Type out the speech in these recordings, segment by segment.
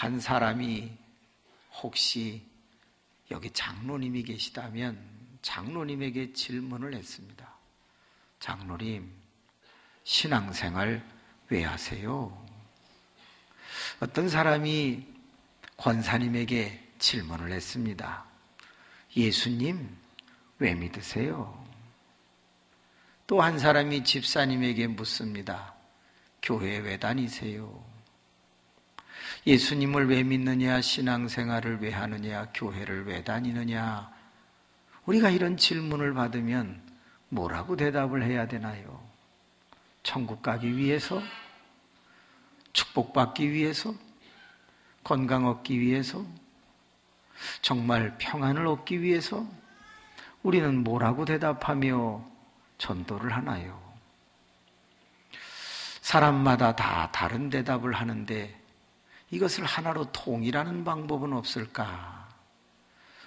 한 사람이 혹시 여기 장로님이 계시다면 장로님에게 질문을 했습니다. 장로님, 신앙생활 왜 하세요? 어떤 사람이 권사님에게 질문을 했습니다. 예수님 왜 믿으세요? 또 한 사람이 집사님에게 묻습니다. 교회 왜 다니세요? 예수님을 왜 믿느냐? 신앙생활을 왜 하느냐? 교회를 왜 다니느냐? 우리가 이런 질문을 받으면 뭐라고 대답을 해야 되나요? 천국 가기 위해서? 축복받기 위해서? 건강 얻기 위해서? 정말 평안을 얻기 위해서? 우리는 뭐라고 대답하며 전도를 하나요? 사람마다 다 다른 대답을 하는데 이것을 하나로 통일하는 방법은 없을까?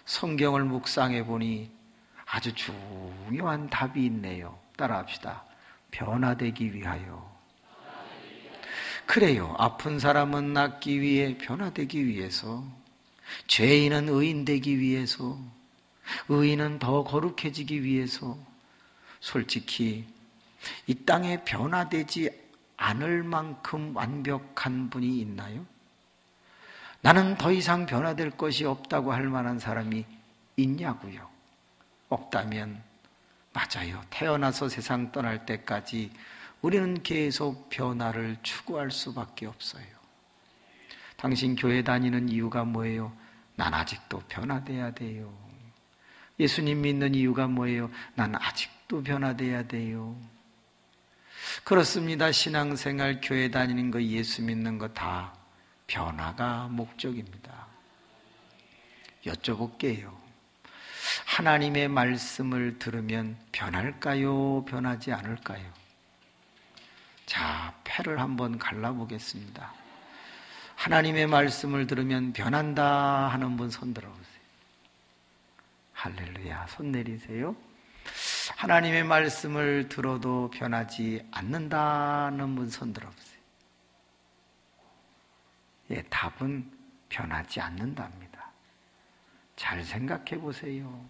성경을 묵상해 보니 아주 중요한 답이 있네요. 따라합시다. 변화되기 위하여. 그래요. 아픈 사람은 낫기 위해, 변화되기 위해서, 죄인은 의인 되기 위해서, 의인은 더 거룩해지기 위해서. 솔직히 이 땅에 변화되지 않을 만큼 완벽한 분이 있나요? 나는 더 이상 변화될 것이 없다고 할 만한 사람이 있냐고요? 없다면 맞아요. 태어나서 세상 떠날 때까지 우리는 계속 변화를 추구할 수밖에 없어요. 당신 교회 다니는 이유가 뭐예요? 난 아직도 변화돼야 돼요. 예수님 믿는 이유가 뭐예요? 난 아직도 변화돼야 돼요. 그렇습니다. 신앙생활, 교회 다니는 거, 예수 믿는 거 다 변화가 목적입니다. 여쭤볼게요. 하나님의 말씀을 들으면 변할까요? 변하지 않을까요? 자, 패를 한번 갈라보겠습니다. 하나님의 말씀을 들으면 변한다 하는 분 손 들어보세요. 할렐루야. 손 내리세요. 하나님의 말씀을 들어도 변하지 않는다는 분 손 들어보세요. 예, 답은 변하지 않는답니다. 잘 생각해 보세요.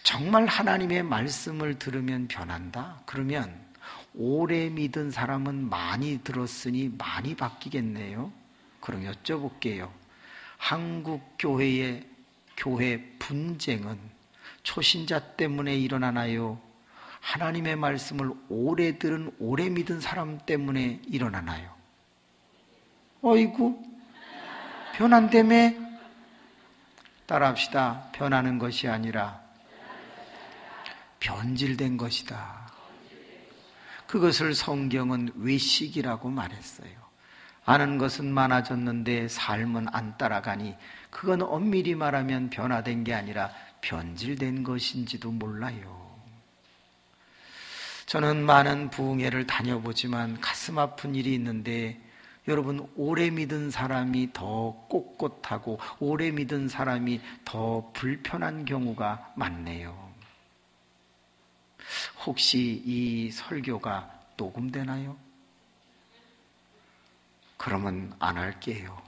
정말 하나님의 말씀을 들으면 변한다? 그러면 오래 믿은 사람은 많이 들었으니 많이 바뀌겠네요. 그럼 여쭤볼게요. 한국 교회의 교회 분쟁은 초신자 때문에 일어나나요? 하나님의 말씀을 오래 들은, 오래 믿은 사람 때문에 일어나나요? 어이구, 변한다며? 따라합시다. 변하는 것이 아니라 변질된 것이다. 그것을 성경은 외식이라고 말했어요. 아는 것은 많아졌는데 삶은 안 따라가니 그건 엄밀히 말하면 변화된 게 아니라 변질된 것인지도 몰라요. 저는 많은 부흥회를 다녀보지만 가슴 아픈 일이 있는데 여러분, 오래 믿은 사람이 더 꼿꼿하고 오래 믿은 사람이 더 불편한 경우가 많네요. 혹시 이 설교가 녹음되나요? 그러면 안 할게요.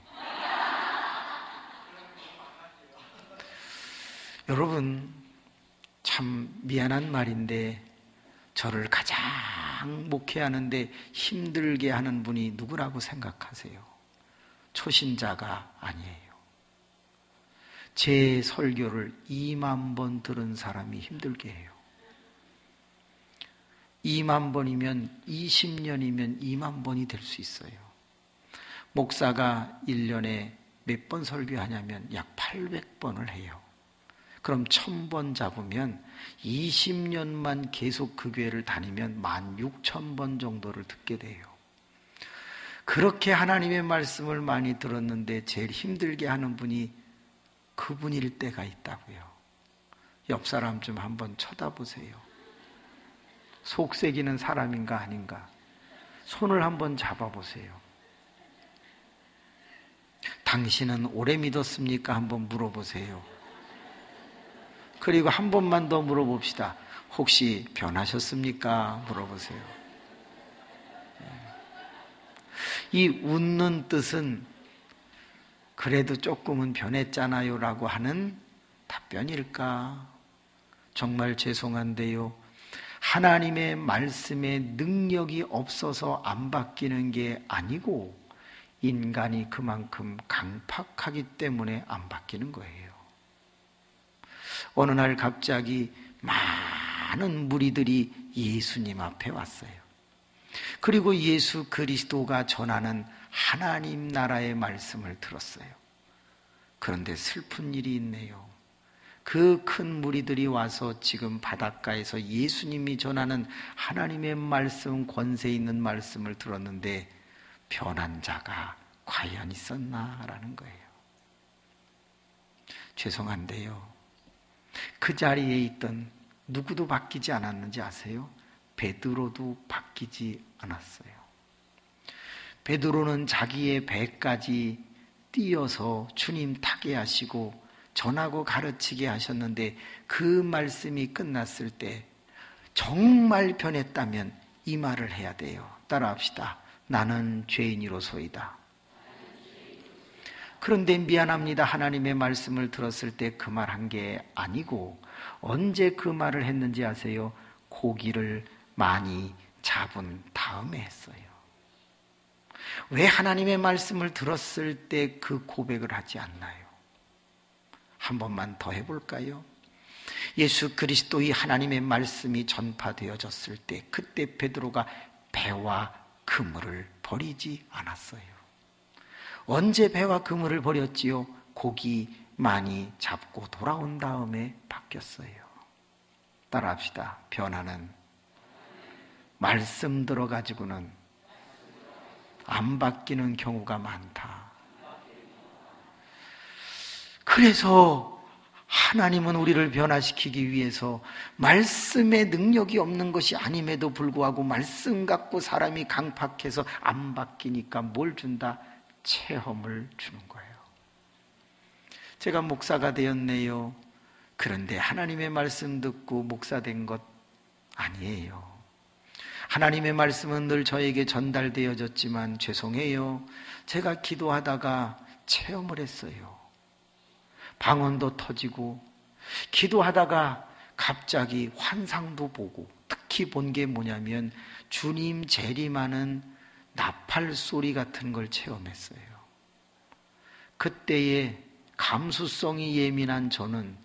여러분, 참 미안한 말인데 저를 가장 목회하는데 힘들게 하는 분이 누구라고 생각하세요? 초신자가 아니에요. 제 설교를 2만 번 들은 사람이 힘들게 해요. 2만 번이면 20년이면 2만 번이 될 수 있어요. 목사가 1년에 몇 번 설교하냐면 약 800번을 해요. 그럼 1000번 잡으면 20년만 계속 그 교회를 다니면 16,000번 정도를 듣게 돼요. 그렇게 하나님의 말씀을 많이 들었는데 제일 힘들게 하는 분이 그분일 때가 있다고요. 옆 사람 좀 한번 쳐다보세요. 속색이는 사람인가 아닌가? 손을 한번 잡아보세요. 당신은 오래 믿었습니까? 한번 물어보세요. 그리고 한 번만 더 물어봅시다. 혹시 변하셨습니까? 물어보세요. 이 웃는 뜻은 그래도 조금은 변했잖아요 라고 하는 답변일까? 정말 죄송한데요, 하나님의 말씀에 능력이 없어서 안 바뀌는 게 아니고 인간이 그만큼 강팍하기 때문에 안 바뀌는 거예요. 어느 날 갑자기 많은 무리들이 예수님 앞에 왔어요. 그리고 예수 그리스도가 전하는 하나님 나라의 말씀을 들었어요. 그런데 슬픈 일이 있네요. 그 큰 무리들이 와서 지금 바닷가에서 예수님이 전하는 하나님의 말씀, 권세 있는 말씀을 들었는데 변한 자가 과연 있었나라는 거예요. 죄송한데요, 그 자리에 있던 누구도 바뀌지 않았는지 아세요? 베드로도 바뀌지 않았어요. 베드로는 자기의 배까지 띄어서 주님 타게 하시고 전하고 가르치게 하셨는데 그 말씀이 끝났을 때 정말 변했다면 이 말을 해야 돼요. 따라합시다. 나는 죄인이로소이다. 그런데 미안합니다. 하나님의 말씀을 들었을 때 그 말 한 게 아니고 언제 그 말을 했는지 아세요? 고기를 많이 잡은 다음에 했어요. 왜 하나님의 말씀을 들었을 때 그 고백을 하지 않나요? 한 번만 더 해볼까요? 예수 그리스도의 하나님의 말씀이 전파되어졌을 때 그때 베드로가 배와 그물을 버리지 않았어요. 언제 배와 그물을 버렸지요? 고기 많이 잡고 돌아온 다음에 바뀌었어요. 따라합시다. 변화는 말씀 들어가지고는 안 바뀌는 경우가 많다. 그래서 하나님은 우리를 변화시키기 위해서 말씀에 능력이 없는 것이 아님에도 불구하고 말씀 갖고 사람이 강팍해서 안 바뀌니까 뭘 준다? 체험을 주는 거예요. 제가 목사가 되었네요. 그런데 하나님의 말씀 듣고 목사 된 것 아니에요. 하나님의 말씀은 늘 저에게 전달되어졌지만 죄송해요. 제가 기도하다가 체험을 했어요. 방언도 터지고 기도하다가 갑자기 환상도 보고 특히 본 게 뭐냐면 주님 재림하는 나팔 소리 같은 걸 체험했어요. 그때에 감수성이 예민한 저는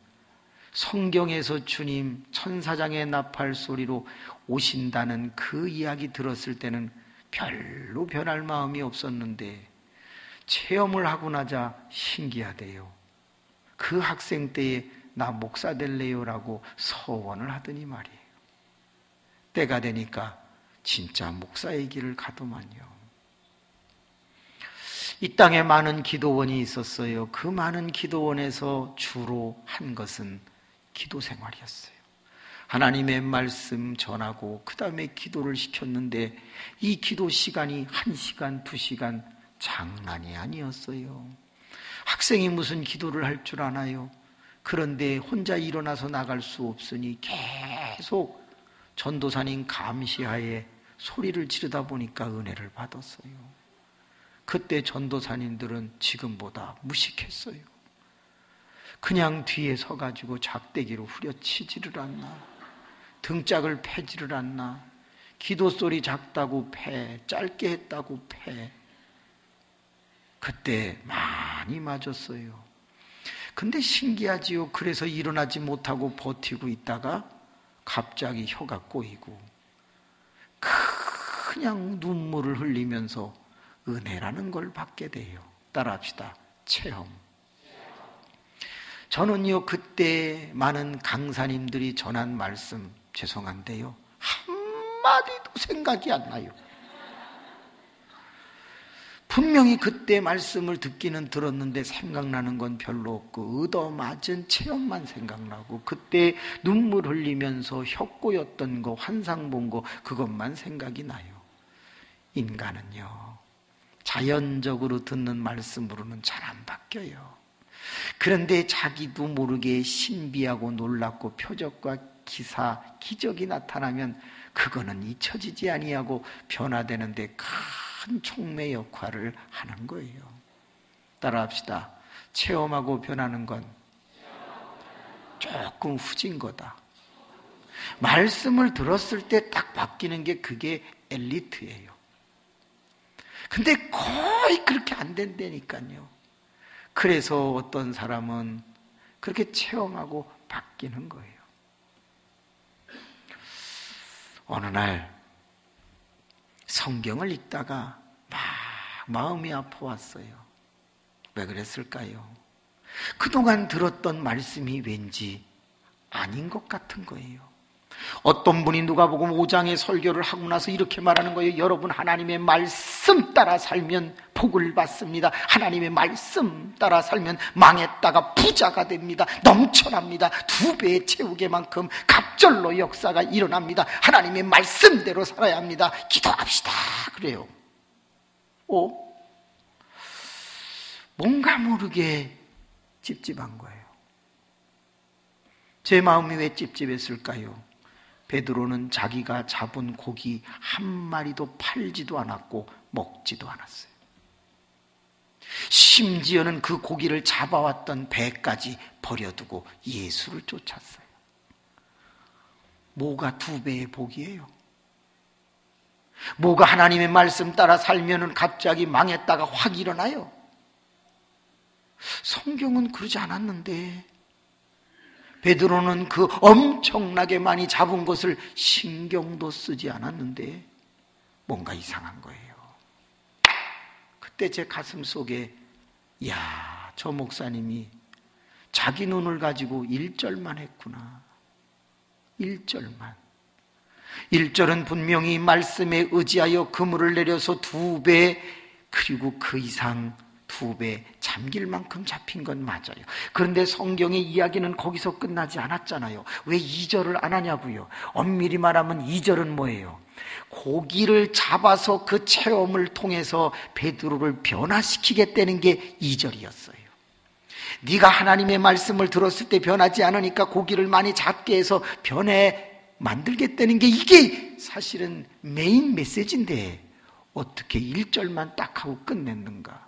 성경에서 주님 천사장의 나팔 소리로 오신다는 그 이야기 들었을 때는 별로 변할 마음이 없었는데 체험을 하고 나자 신기하대요. 그 학생 때에 나 목사 될래요라고 서원을 하더니 말이에요. 때가 되니까 진짜 목사의 길을 가더만요. 이 땅에 많은 기도원이 있었어요. 그 많은 기도원에서 주로 한 것은 기도 생활이었어요. 하나님의 말씀 전하고 그 다음에 기도를 시켰는데 이 기도 시간이 1시간, 2시간 장난이 아니었어요. 학생이 무슨 기도를 할 줄 아나요? 그런데 혼자 일어나서 나갈 수 없으니 계속 전도사님 감시하에 소리를 지르다 보니까 은혜를 받았어요. 그때 전도사님들은 지금보다 무식했어요. 그냥 뒤에 서가지고 작대기로 후려치지를 않나, 등짝을 패지를 않나, 기도 소리 작다고 패, 짧게 했다고 패. 그때 많이 맞았어요. 근데 신기하지요. 그래서 일어나지 못하고 버티고 있다가 갑자기 혀가 꼬이고 그냥 눈물을 흘리면서 은혜라는 걸 받게 돼요. 따라합시다. 체험. 저는요, 그때 많은 강사님들이 전한 말씀, 죄송한데요, 한마디도 생각이 안 나요. 분명히 그때 말씀을 듣기는 들었는데 생각나는 건 별로 없고 얻어맞은 체험만 생각나고 그때 눈물 흘리면서 혀 꼬였던 거, 환상 본 거, 그것만 생각이 나요. 인간은요, 자연적으로 듣는 말씀으로는 잘 안 바뀌어요. 그런데 자기도 모르게 신비하고 놀랍고 표적과 기사, 기적이 나타나면 그거는 잊혀지지 아니하고 변화되는데 큰 촉매 역할을 하는 거예요. 따라합시다. 체험하고 변하는 건 조금 후진 거다. 말씀을 들었을 때 딱 바뀌는 게 그게 엘리트예요. 근데 거의 그렇게 안 된다니까요. 그래서 어떤 사람은 그렇게 체험하고 바뀌는 거예요. 어느 날 성경을 읽다가 막 마음이 아파왔어요. 왜 그랬을까요? 그동안 들었던 말씀이 왠지 아닌 것 같은 거예요. 어떤 분이 누가복음 5장의 설교를 하고 나서 이렇게 말하는 거예요. 여러분, 하나님의 말씀 따라 살면 복을 받습니다. 하나님의 말씀 따라 살면 망했다가 부자가 됩니다. 넘쳐납니다. 2배 채우게만큼 갑절로 역사가 일어납니다. 하나님의 말씀대로 살아야 합니다. 기도합시다. 그래요. 뭔가 모르게 찝찝한 거예요. 제 마음이 왜 찝찝했을까요? 베드로는 자기가 잡은 고기 한 마리도 팔지도 않았고 먹지도 않았어요. 심지어는 그 고기를 잡아왔던 배까지 버려두고 예수를 쫓았어요. 뭐가 2배의 복이에요? 뭐가 하나님의 말씀 따라 살면은 갑자기 망했다가 확 일어나요? 성경은 그러지 않았는데 베드로는 그 엄청나게 많이 잡은 것을 신경도 쓰지 않았는데 뭔가 이상한 거예요. 그때 제 가슴 속에 저 목사님이 자기 눈을 가지고 1절만 했구나. 1절만. 1절은 분명히 말씀에 의지하여 그물을 내려서 2배 그리고 그 이상 2배 잠길 만큼 잡힌 건 맞아요. 그런데 성경의 이야기는 거기서 끝나지 않았잖아요. 왜 2절을 안 하냐고요? 엄밀히 말하면 2절은 뭐예요? 고기를 잡아서 그 체험을 통해서 베드로를 변화시키겠다는 게 2절이었어요. 네가 하나님의 말씀을 들었을 때 변하지 않으니까 고기를 많이 잡게 해서 변해 만들겠다는 게 이게 사실은 메인 메시지인데 어떻게 1절만 딱 하고 끝냈는가?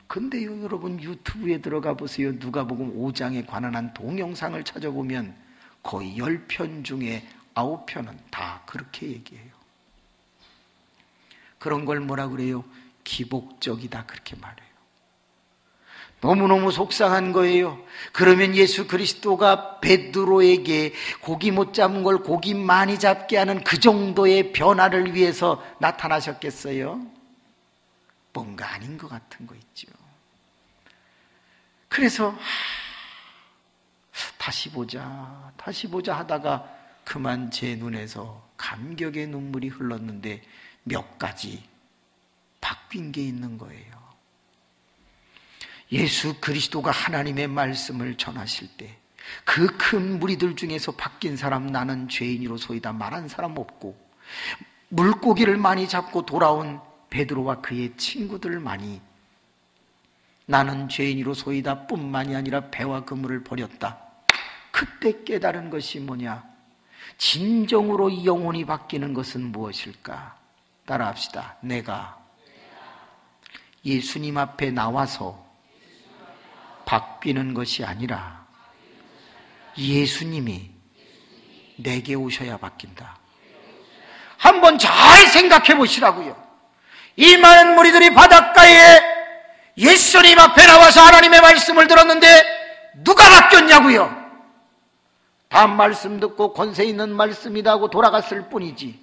근데요, 여러분, 유튜브에 들어가 보세요. 누가복음 5장에 관한 한 동영상을 찾아보면 거의 10편 중에 9편은 다 그렇게 얘기해요. 그런 걸 뭐라 그래요? 기복적이다, 그렇게 말해요. 너무너무 속상한 거예요. 그러면 예수 그리스도가 베드로에게 고기 못 잡은 걸 고기 많이 잡게 하는 그 정도의 변화를 위해서 나타나셨겠어요? 뭔가 아닌 것 같은 거 있죠. 그래서 다시 보자 하다가 그만 제 눈에서 감격의 눈물이 흘렀는데 몇 가지 바뀐 게 있는 거예요. 예수 그리스도가 하나님의 말씀을 전하실 때 그 큰 무리들 중에서 바뀐 사람, 나는 죄인이로소이다 말한 사람 없고, 물고기를 많이 잡고 돌아온 베드로와 그의 친구들만이 나는 죄인이로소이다 뿐만이 아니라 배와 그물을 버렸다. 그때 깨달은 것이 뭐냐? 진정으로 영혼이 바뀌는 것은 무엇일까? 따라합시다. 내가 예수님 앞에 나와서 바뀌는 것이 아니라 예수님이 내게 오셔야 바뀐다. 한번 잘 생각해 보시라고요. 이 많은 무리들이 바닷가에 예수님 앞에 나와서 하나님의 말씀을 들었는데 누가 바뀌었냐고요? 다 말씀 듣고 권세 있는 말씀이다 하고 돌아갔을 뿐이지.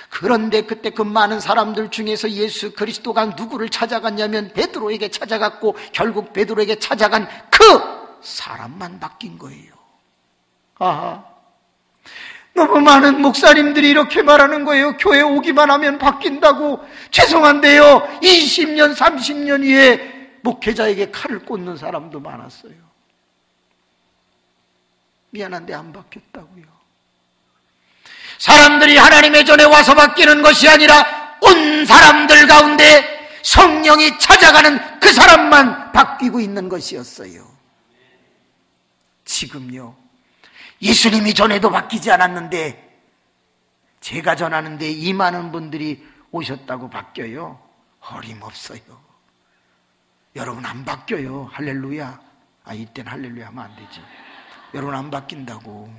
그런데 그때 그 많은 사람들 중에서 예수 그리스도가 누구를 찾아갔냐면 베드로에게 찾아갔고, 결국 베드로에게 찾아간 그 사람만 바뀐 거예요. 아하, 너무 많은 목사님들이 이렇게 말하는 거예요. 교회 오기만 하면 바뀐다고. 죄송한데요, 20년 30년 후에 목회자에게 칼을 꽂는 사람도 많았어요. 미안한데 안 바뀌었다고요. 사람들이 하나님의 전에 와서 바뀌는 것이 아니라 온 사람들 가운데 성령이 찾아가는 그 사람만 바뀌고 있는 것이었어요. 지금요, 예수님이 전에도 바뀌지 않았는데 제가 전하는데 이 많은 분들이 오셨다고 바뀌어요? 어림없어요. 여러분 안 바뀌어요. 할렐루야. 이때는 할렐루야 하면 안 되지. 여러분 안 바뀐다고.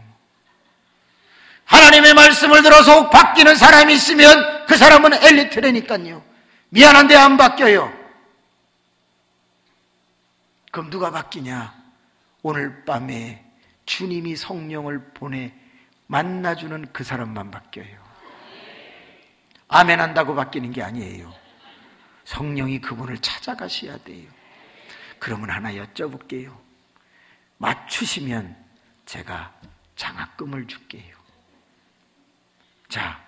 하나님의 말씀을 들어서 바뀌는 사람이 있으면 그 사람은 엘리트라니까요. 미안한데 안 바뀌어요. 그럼 누가 바뀌냐? 오늘 밤에 주님이 성령을 보내 만나주는 그 사람만 바뀌어요. 아멘 한다고 바뀌는 게 아니에요. 성령이 그분을 찾아가셔야 돼요. 그러면 하나 여쭤볼게요. 맞추시면 제가 장학금을 줄게요. 자,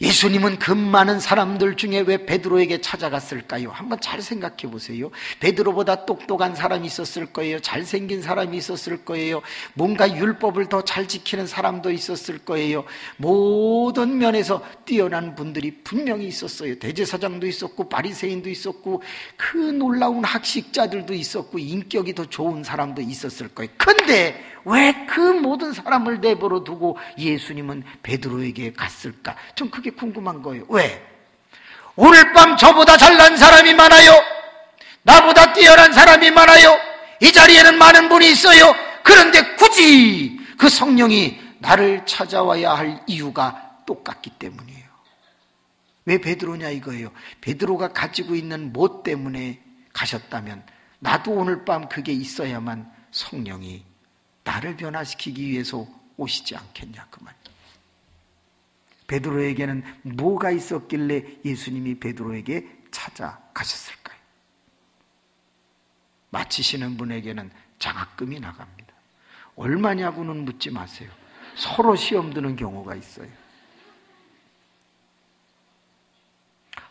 예수님은 그 많은 사람들 중에 왜 베드로에게 찾아갔을까요? 한번 잘 생각해 보세요. 베드로보다 똑똑한 사람이 있었을 거예요. 잘생긴 사람이 있었을 거예요. 뭔가 율법을 더 잘 지키는 사람도 있었을 거예요. 모든 면에서 뛰어난 분들이 분명히 있었어요. 대제사장도 있었고 바리새인도 있었고 그 놀라운 학식자들도 있었고 인격이 더 좋은 사람도 있었을 거예요. 근데 왜 그 모든 사람을 내버려 두고 예수님은 베드로에게 갔을까? 좀 그게 궁금한 거예요. 왜? 오늘 밤 저보다 잘난 사람이 많아요. 나보다 뛰어난 사람이 많아요. 이 자리에는 많은 분이 있어요. 그런데 굳이 그 성령이 나를 찾아와야 할 이유가 똑같기 때문이에요. 왜 베드로냐 이거예요. 베드로가 가지고 있는 뭐 때문에 가셨다면 나도 오늘 밤 그게 있어야만 성령이 나를 변화시키기 위해서 오시지 않겠냐 그 말이에요. 베드로에게는 뭐가 있었길래 예수님이 베드로에게 찾아가셨을까요? 맞히시는 분에게는 장학금이 나갑니다. 얼마냐고는 묻지 마세요. 서로 시험 드는 경우가 있어요.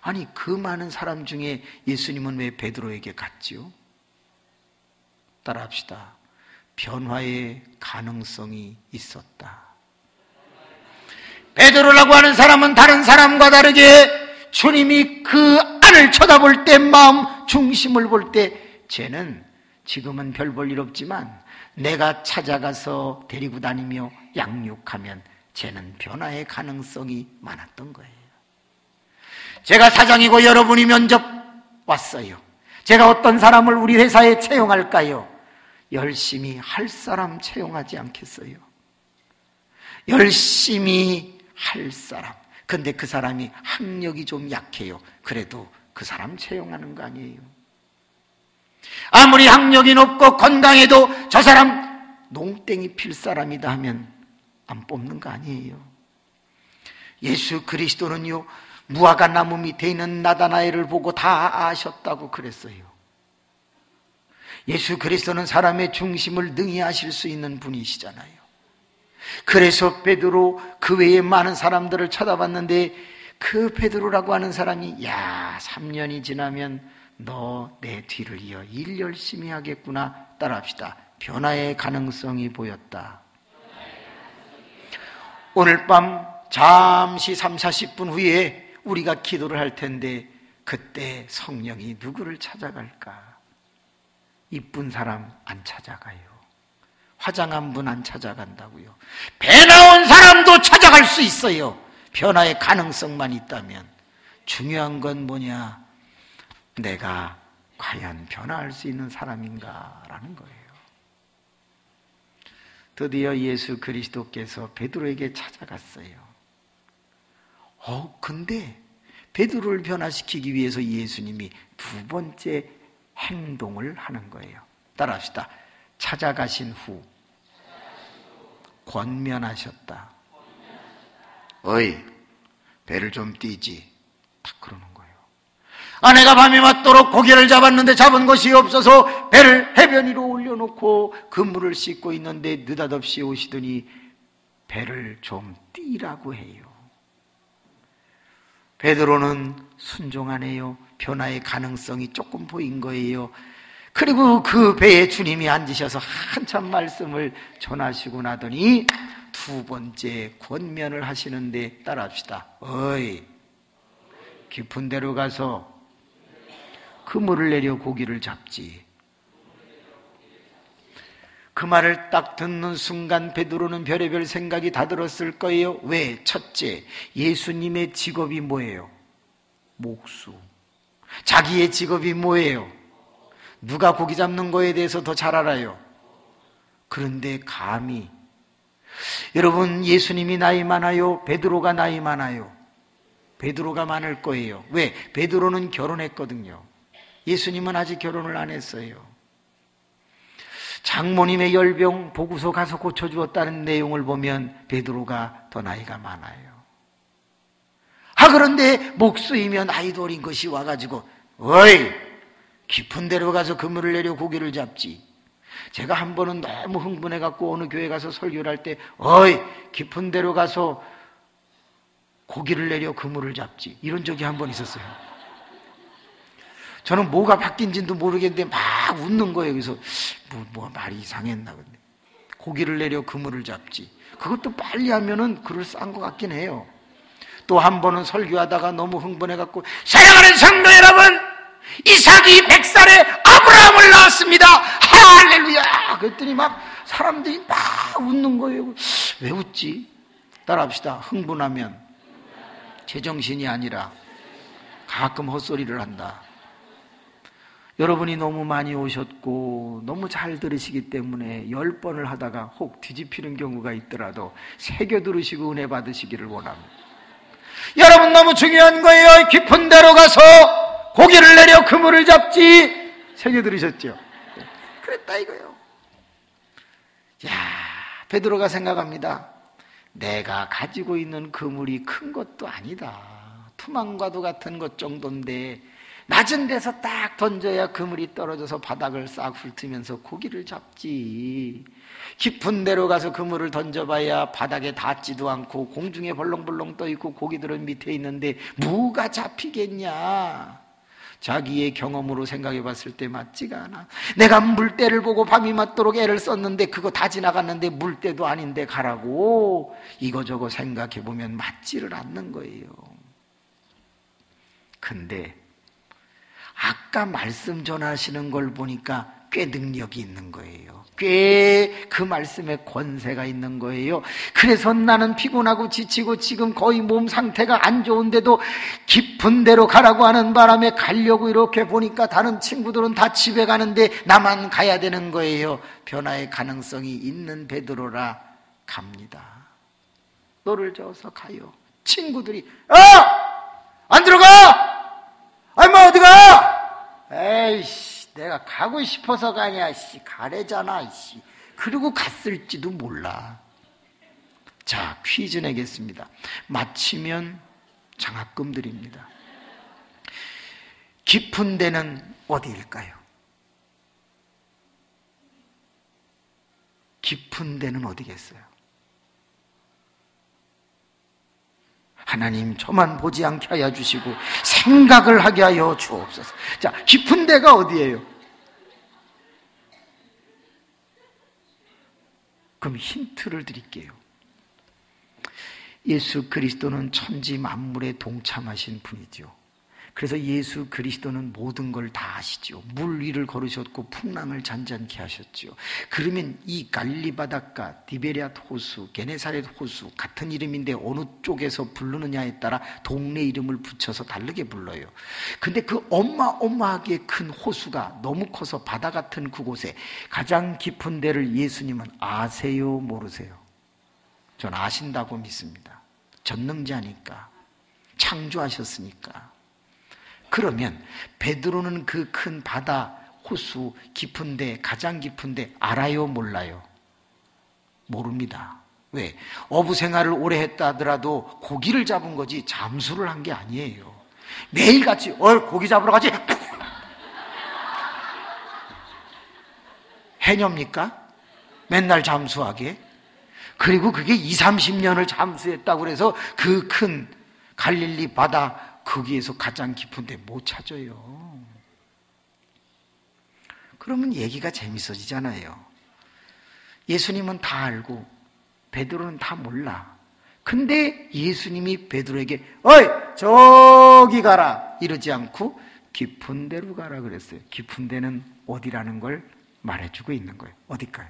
아니 그 많은 사람 중에 예수님은 왜 베드로에게 갔지요? 따라합시다. 변화의 가능성이 있었다. 베드로라고 하는 사람은 다른 사람과 다르게 주님이 그 안을 쳐다볼 때 마음 중심을 볼 때 쟤는 지금은 별 볼 일 없지만 내가 찾아가서 데리고 다니며 양육하면 쟤는 변화의 가능성이 많았던 거예요. 제가 사장이고 여러분이 면접 왔어요. 제가 어떤 사람을 우리 회사에 채용할까요? 열심히 할 사람 채용하지 않겠어요? 열심히 할 사람. 근데 그 사람이 학력이 좀 약해요. 그래도 그 사람 채용하는 거 아니에요? 아무리 학력이 높고 건강해도 저 사람 농땡이 필 사람이다 하면 안 뽑는 거 아니에요? 예수 그리스도는요, 무화과 나무 밑에 있는 나다나엘을 보고 다 아셨다고 그랬어요. 예수 그리스도는 사람의 중심을 능히 아실 수 있는 분이시잖아요. 그래서 베드로 그 외에 많은 사람들을 쳐다봤는데 그 베드로라고 하는 사람이 3년이 지나면 너 내 뒤를 이어 일 열심히 하겠구나. 따라합시다. 변화의 가능성이 보였다. 오늘 밤 잠시 30-40분 후에 우리가 기도를 할 텐데 그때 성령이 누구를 찾아갈까? 이쁜 사람 안 찾아가요. 화장한 분 안 찾아간다고요. 배 나온 사람도 찾아갈 수 있어요. 변화의 가능성만 있다면. 중요한 건 뭐냐? 내가 과연 변화할 수 있는 사람인가라는 거예요. 드디어 예수 그리스도께서 베드로에게 찾아갔어요. 근데 베드로를 변화시키기 위해서 예수님이 두 번째 행동을 하는 거예요. 따라합시다. 찾아가신 후 권면하셨다. 어이, 배를 좀 띄지. 딱 그러는 거예요. 아내가 밤이 맞도록 고기를 잡았는데 잡은 것이 없어서 배를 해변 위로 올려놓고 그물을 씻고 있는데 느닷없이 오시더니 배를 좀 띄라고 해요. 베드로는 순종하네요. 변화의 가능성이 조금 보인 거예요. 그리고 그 배에 주님이 앉으셔서 한참 말씀을 전하시고 나더니 두 번째 권면을 하시는데 따라합시다. 어이, 깊은 데로 가서 그물을 내려 고기를 잡지. 그 말을 딱 듣는 순간 베드로는 별의별 생각이 다 들었을 거예요. 왜? 첫째, 예수님의 직업이 뭐예요? 목수. 자기의 직업이 뭐예요? 누가 고기 잡는 거에 대해서 더 잘 알아요? 그런데 감히 여러분, 예수님이 나이 많아요? 베드로가 나이 많아요? 베드로가 많을 거예요. 왜? 베드로는 결혼했거든요. 예수님은 아직 결혼을 안 했어요. 장모님의 열병 보고서 가서 고쳐주었다는 내용을 보면 베드로가 더 나이가 많아요. 그런데 목수이면 아이도 어린 것이 와가지고 어이, 깊은 데로 가서 그물을 내려 고기를 잡지. 제가 한 번은 너무 흥분해갖고 어느 교회 가서 설교를 할 때 어이, 깊은 데로 가서 고기를 내려 그물을 잡지, 이런 적이 한 번 있었어요. 저는 뭐가 바뀐지도 모르겠는데 막 웃는 거예요. 그래서 뭐 말이 이상했나. 근데 고기를 내려 그물을 잡지, 그것도 빨리 하면은 그럴싸한 것 같긴 해요. 또 한 번은 설교하다가 너무 흥분해갖고 사랑하는 성도 여러분, 이삭이 100살에 아브라함을 낳았습니다. 할렐루야. 그랬더니 막 사람들이 막 웃는 거예요. 왜 웃지? 따라합시다. 흥분하면 제정신이 아니라 가끔 헛소리를 한다. 여러분이 너무 많이 오셨고 너무 잘 들으시기 때문에 10번을 하다가 혹 뒤집히는 경우가 있더라도 새겨 들으시고 은혜 받으시기를 원합니다. 여러분, 너무 중요한 거예요. 깊은 데로 가서 고기를 내려 그물을 잡지. 새겨 들으셨죠? 그랬다 이거예요. 야, 베드로가 생각합니다. 내가 가지고 있는 그물이 큰 것도 아니다. 투망과도 같은 것 정도인데 낮은 데서 딱 던져야 그물이 떨어져서 바닥을 싹 훑으면서 고기를 잡지. 깊은 데로 가서 그물을 던져봐야 바닥에 닿지도 않고 공중에 벌렁벌렁 떠있고 고기들은 밑에 있는데 뭐가 잡히겠냐. 자기의 경험으로 생각해 봤을 때 맞지가 않아. 내가 물때를 보고 밤이 맞도록 애를 썼는데 그거 다 지나갔는데 물때도 아닌데 가라고 이거저거 생각해 보면 맞지를 않는 거예요. 근데 아까 말씀 전하시는 걸 보니까 꽤 능력이 있는 거예요. 꽤 그 말씀에 권세가 있는 거예요. 그래서 나는 피곤하고 지치고 지금 거의 몸 상태가 안 좋은데도 깊은 데로 가라고 하는 바람에 가려고 이렇게 보니까 다른 친구들은 다 집에 가는데 나만 가야 되는 거예요. 변화의 가능성이 있는 베드로라 갑니다. 너를 저어서 가요. 친구들이 안 들어가! 아니 뭐 어디가? 에이씨, 내가 가고 싶어서가 아니야. 가래잖아. 그리고 갔을지도 몰라. 자, 퀴즈 내겠습니다. 맞히면 장학금 드립니다. 깊은 데는 어디일까요? 깊은 데는 어디겠어요? 하나님, 저만 보지 않게 하여 주시고 생각을 하게 하여 주옵소서. 자, 깊은 데가 어디예요? 그럼 힌트를 드릴게요. 예수 그리스도는 천지 만물에 동참하신 분이죠. 그래서 예수 그리스도는 모든 걸 다 아시죠. 물 위를 걸으셨고 풍랑을 잔잔케 하셨죠. 그러면 이 갈릴리 바닷가, 디베리앗 호수, 게네사렛 호수 같은 이름인데 어느 쪽에서 부르느냐에 따라 동네 이름을 붙여서 다르게 불러요. 근데 그 어마어마하게 큰 호수가 너무 커서 바다 같은 그곳에 가장 깊은 데를 예수님은 아세요, 모르세요? 전 아신다고 믿습니다. 전능자니까, 창조하셨으니까. 그러면 베드로는 그 큰 바다, 호수 깊은데, 가장 깊은데 알아요, 몰라요? 모릅니다. 왜? 어부 생활을 오래 했다 하더라도 고기를 잡은 거지 잠수를 한 게 아니에요. 매일같이 고기 잡으러 가지. 해녀입니까? 맨날 잠수하게? 그리고 그게 20-30년을 잠수했다고 그래서 그 큰 갈릴리 바다 거기에서 가장 깊은데 못 찾아요. 그러면 얘기가 재밌어지잖아요. 예수님은 다 알고 베드로는 다 몰라. 근데 예수님이 베드로에게 저기 가라 이러지 않고 깊은 데로 가라 그랬어요. 깊은 데는 어디라는 걸 말해주고 있는 거예요. 어딜까요?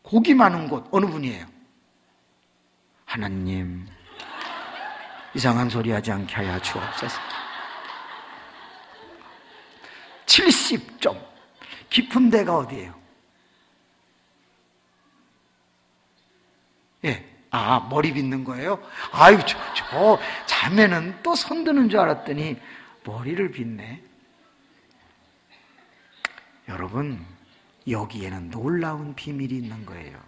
고기 많은 곳 어느 분이에요? 하나님, 이상한 소리 하지 않게 하여 주옵소서. 70점. 깊은 데가 어디예요? 예. 머리 빗는 거예요? 아유, 저 자매는 또 손 드는 줄 알았더니 머리를 빗네. 여러분, 여기에는 놀라운 비밀이 있는 거예요.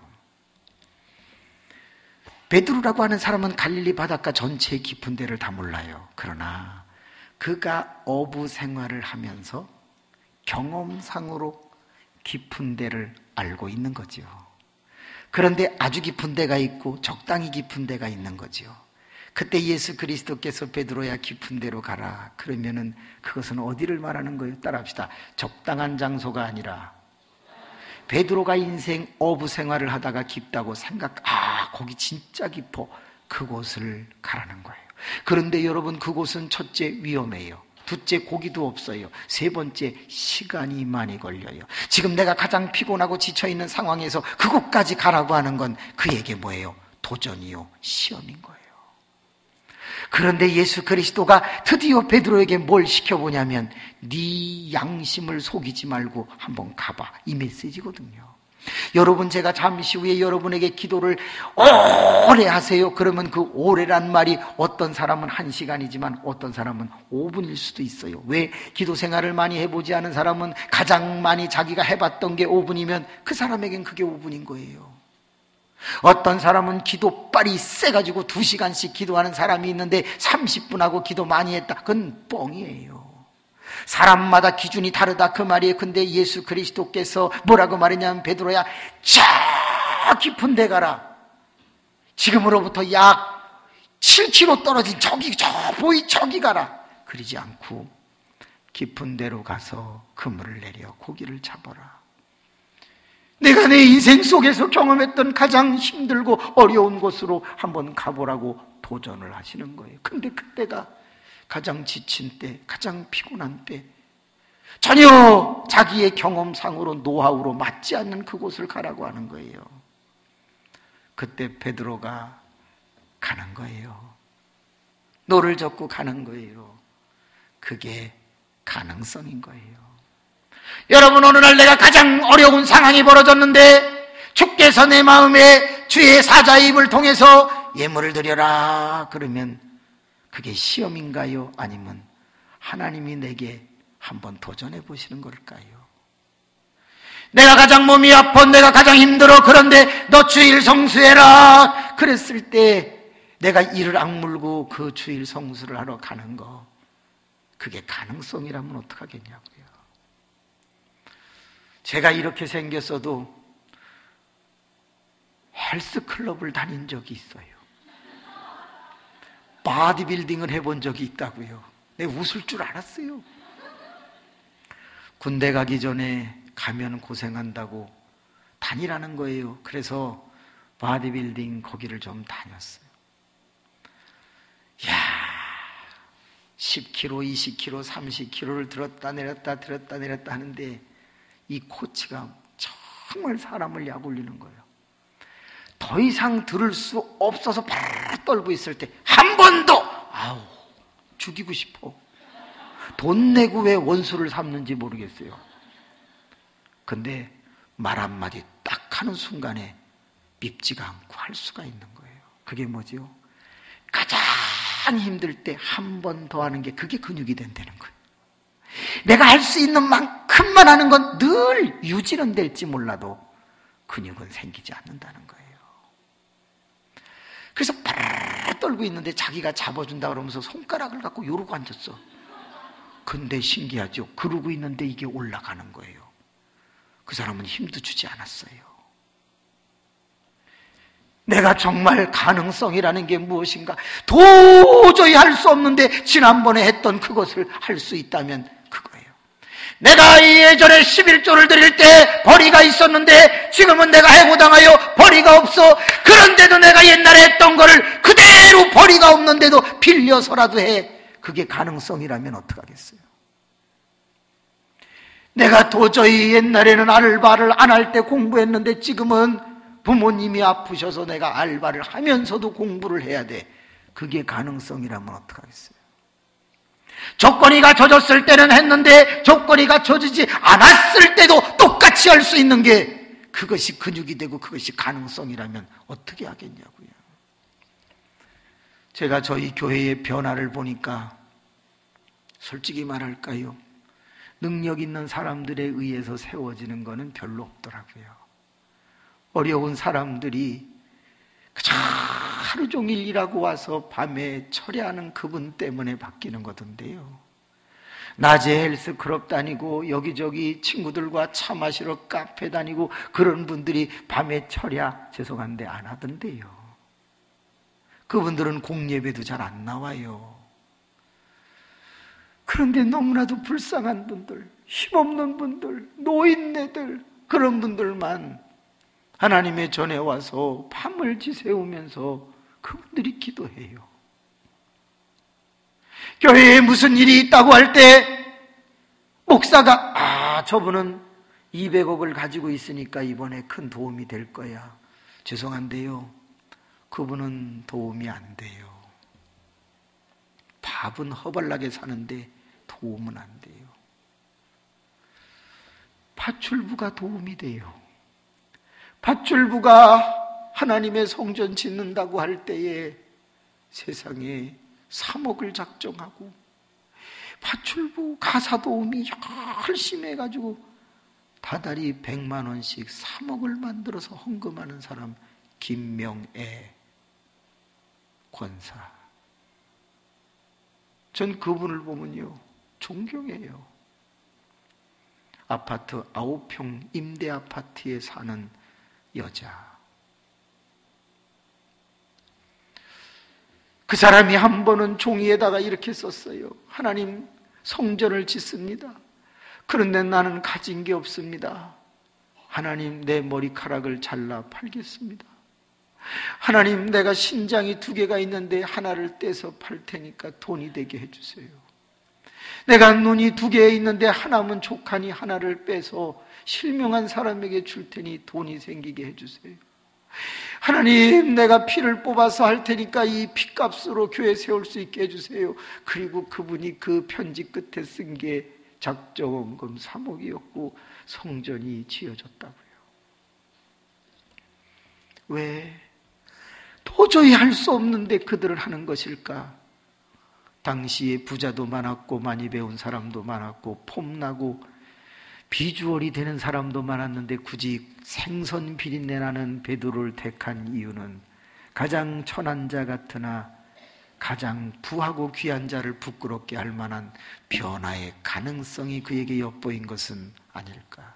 베드로라고 하는 사람은 갈릴리 바닷가 전체의 깊은 데를 다 몰라요. 그러나 그가 어부 생활을 하면서 경험상으로 깊은 데를 알고 있는 거죠. 그런데 아주 깊은 데가 있고 적당히 깊은 데가 있는 거죠. 그때 예수 그리스도께서 베드로야 깊은 데로 가라. 그러면은 그것은 어디를 말하는 거예요? 따라합시다. 적당한 장소가 아니라 베드로가 인생 어부 생활을 하다가 깊다고 거기 진짜 깊어. 그곳을 가라는 거예요. 그런데 여러분, 그곳은 첫째 위험해요. 둘째 고기도 없어요. 세 번째 시간이 많이 걸려요. 지금 내가 가장 피곤하고 지쳐있는 상황에서 그곳까지 가라고 하는 건 그에게 뭐예요? 도전이요, 시험인 거예요. 그런데 예수 그리스도가 드디어 베드로에게 뭘 시켜보냐면 네 양심을 속이지 말고 한번 가봐, 이 메시지거든요. 여러분, 제가 잠시 후에 여러분에게 기도를 오래 하세요. 그러면 그 오래란 말이 어떤 사람은 1시간이지만 어떤 사람은 5분일 수도 있어요. 왜? 기도 생활을 많이 해보지 않은 사람은 가장 많이 자기가 해봤던 게 5분이면 그 사람에겐 그게 5분인 거예요. 어떤 사람은 기도빨이 세가지고 2시간씩 기도하는 사람이 있는데 30분 하고 기도 많이 했다. 그건 뻥이에요. 사람마다 기준이 다르다, 그 말이에요. 근데 예수 그리스도께서 뭐라고 말했냐면 베드로야, 저 깊은 데 가라. 지금으로부터 약 7km 떨어진 저기 가라. 그러지 않고 깊은 데로 가서 그물을 내려 고기를 잡아라. 내가 내 인생 속에서 경험했던 가장 힘들고 어려운 곳으로 한번 가보라고 도전을 하시는 거예요. 근데 그때가 가장 지친 때, 가장 피곤한 때, 전혀 자기의 경험상으로 노하우로 맞지 않는 그곳을 가라고 하는 거예요. 그때 베드로가 가는 거예요. 노를 젓고 가는 거예요. 그게 가능성인 거예요. 여러분, 어느 날 내가 가장 어려운 상황이 벌어졌는데 주께서 내 마음에 주의 사자의 입을 통해서 예물을 드려라 그러면 그게 시험인가요? 아니면 하나님이 내게 한번 도전해 보시는 걸까요? 내가 가장 몸이 아파, 내가 가장 힘들어. 그런데 너 주일 성수해라 그랬을 때 내가 이를 악물고 그 주일 성수를 하러 가는 거, 그게 가능성이라면 어떡하겠냐고요. 제가 이렇게 생겼어도 헬스클럽을 다닌 적이 있어요. 바디빌딩을 해본 적이 있다고요. 내가 웃을 줄 알았어요. 군대 가기 전에 가면 고생한다고 다니라는 거예요. 그래서 바디빌딩 거기를 좀 다녔어요. 야, 10kg, 20kg, 30kg를 들었다 내렸다 하는데 이 코치가 정말 사람을 약 올리는 거예요. 더 이상 들을 수 없어서 바로 떨고 있을 때 한 번 더! 아우, 죽이고 싶어. 돈 내고 왜 원수를 삼는지 모르겠어요. 근데 말 한마디 딱 하는 순간에 밉지가 않고 할 수가 있는 거예요. 그게 뭐죠? 가장 힘들 때 한 번 더 하는 게 그게 근육이 된다는 거예요. 내가 할 수 있는 만큼만 하는 건 늘 유지는 될지 몰라도 근육은 생기지 않는다는 거예요. 그래서 바로 떨고 있는데 자기가 잡아준다 그러면서 손가락을 갖고 요러고 앉았어. 근데 신기하죠? 그러고 있는데 이게 올라가는 거예요. 그 사람은 힘도 주지 않았어요. 내가 정말 가능성이라는 게 무엇인가? 도저히 할 수 없는데 지난번에 했던 그것을 할 수 있다면 그거예요. 내가 예전에 11조를 드릴 때 벌이가 있었는데 지금은 내가 해고당하여 벌이가 없어. 그런데도 내가 옛날에 했던 거를 그대로 벌이가 없는데도 빌려서라도 해. 그게 가능성이라면 어떡하겠어요? 내가 도저히 옛날에는 알바를 안 할 때 공부했는데 지금은 부모님이 아프셔서 내가 알바를 하면서도 공부를 해야 돼. 그게 가능성이라면 어떡하겠어요? 조건이 갖춰졌을 때는 했는데 조건이 갖춰지지 않았을 때도 똑같이 할 수 있는 게 그것이 근육이 되고 그것이 가능성이라면 어떻게 하겠냐고요. 제가 저희 교회의 변화를 보니까 솔직히 말할까요? 능력 있는 사람들에 의해서 세워지는 거는 별로 없더라고요. 어려운 사람들이 그저 하루 종일 일하고 와서 밤에 철야하는 그분 때문에 바뀌는 거던데요. 낮에 헬스클럽 다니고 여기저기 친구들과 차 마시러 카페 다니고 그런 분들이 밤에 철야 죄송한데 안 하던데요. 그분들은 공예배도 잘 안 나와요. 그런데 너무나도 불쌍한 분들, 힘없는 분들, 노인네들, 그런 분들만 하나님의 전에 와서 밤을 지새우면서 그분들이 기도해요. 교회에 무슨 일이 있다고 할 때 목사가 저분은 200억을 가지고 있으니까 이번에 큰 도움이 될 거야. 죄송한데요, 그분은 도움이 안 돼요. 밥은 허벌나게 사는데 도움은 안 돼요. 파출부가 도움이 돼요. 파출부가 하나님의 성전 짓는다고 할 때에 세상에 3억을 작정하고 파출부 가사 도우미 열심히 해가지고 다달이 100만 원씩 3억을 만들어서 헌금하는 사람, 김명애 권사. 전 그분을 보면요 존경해요. 아파트 9평 임대 아파트에 사는 여자. 그 사람이 한 번은 종이에다가 이렇게 썼어요. 하나님, 성전을 짓습니다. 그런데 나는 가진 게 없습니다. 하나님, 내 머리카락을 잘라 팔겠습니다. 하나님, 내가 신장이 2개가 있는데 하나를 떼서 팔 테니까 돈이 되게 해주세요. 내가 눈이 2개 있는데 하나면 족하니 하나를 빼서 실명한 사람에게 줄 테니 돈이 생기게 해주세요. 하나님, 내가 피를 뽑아서 할 테니까 이 피값으로 교회 세울 수 있게 해주세요. 그리고 그분이 그 편지 끝에 쓴 게 작정원금 3억이었고 성전이 지어졌다고요. 왜? 도저히 할 수 없는데 그들은 하는 것일까? 당시에 부자도 많았고 많이 배운 사람도 많았고 폼나고 비주얼이 되는 사람도 많았는데 굳이 생선 비린내 나는 베드로를 택한 이유는 가장 천한 자 같으나 가장 부하고 귀한 자를 부끄럽게 할 만한 변화의 가능성이 그에게 엿보인 것은 아닐까.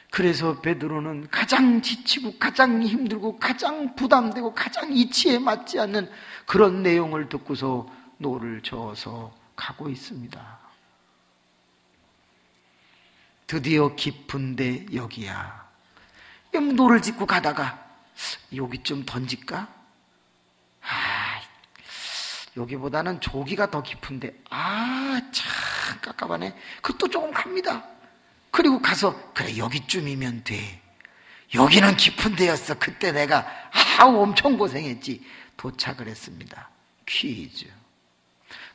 그래서 베드로는 가장 지치고 가장 힘들고 가장 부담되고 가장 이치에 맞지 않는 그런 내용을 듣고서 노를 저어서 가고 있습니다. 드디어 깊은데 여기야. 노를 짓고 가다가 여기 좀 던질까? 여기보다는 저기가 더 깊은데 참 깝깝하네. 그것도 조금 갑니다. 그리고 가서 그래 여기쯤이면 돼. 여기는 깊은 데였어. 그때 내가 엄청 고생했지. 도착을 했습니다. 퀴즈.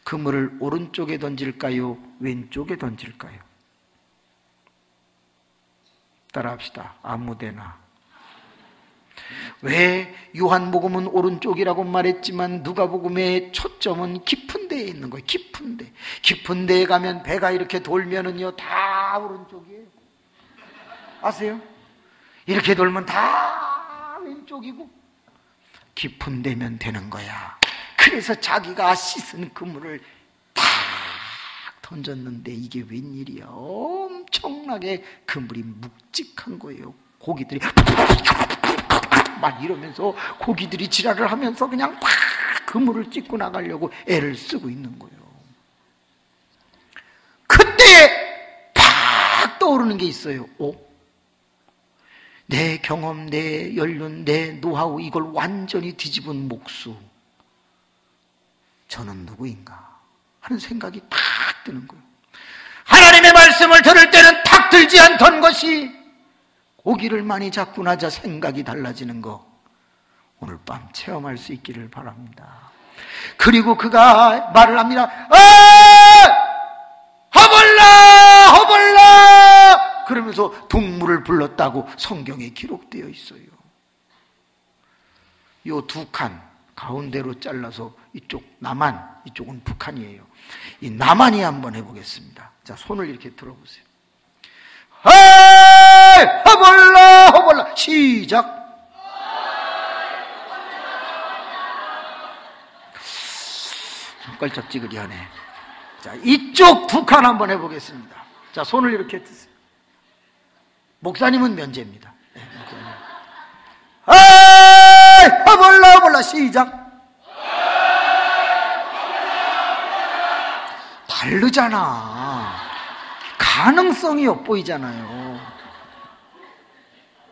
그물을 오른쪽에 던질까요? 왼쪽에 던질까요? 따라합시다. 아무데나. 왜 요한복음은 오른쪽이라고 말했지만 누가복음의 초점은 깊은 데에 있는 거예요. 깊은 데. 깊은 데에 가면 배가 이렇게 돌면은요 다 오른쪽이에요. 아세요? 이렇게 돌면 다 왼쪽이고 깊은 데면 되는 거야. 그래서 자기가 씻은 그물을 탁 던졌는데 이게 웬일이야. 엄청나게 그물이 묵직한 거예요. 고기들이 막 이러면서 고기들이 지랄을 하면서 그냥 팍 그물을 찢고 나가려고 애를 쓰고 있는 거예요. 그때 팍 떠오르는 게 있어요. 내 경험, 내 연륜, 내 노하우 이걸 완전히 뒤집은 목수. 저는 누구인가 하는 생각이 탁 드는 거예요. 하나님의 말씀을 들을 때는 탁 들지 않던 것이 고기를 많이 잡고 나자 생각이 달라지는 거 오늘 밤 체험할 수 있기를 바랍니다. 그리고 그가 말을 합니다. 허벌라 허벌라 그러면서 동물을 불렀다고 성경에 기록되어 있어요. 요 두 칸 가운데로 잘라서 이쪽 남한, 이쪽은 북한이에요. 이 남한이 한번 해보겠습니다. 자, 손을 이렇게 들어보세요. 허벌라 허벌라 시작. 껄쩍지근하네. 자, 이쪽 두 칸 한번 해보겠습니다. 자, 손을 이렇게 드세요. 목사님은 면제입니다. 네, 목사님. 허벌라 허벌라 시작. 다르잖아. 가능성이 엿보이잖아요.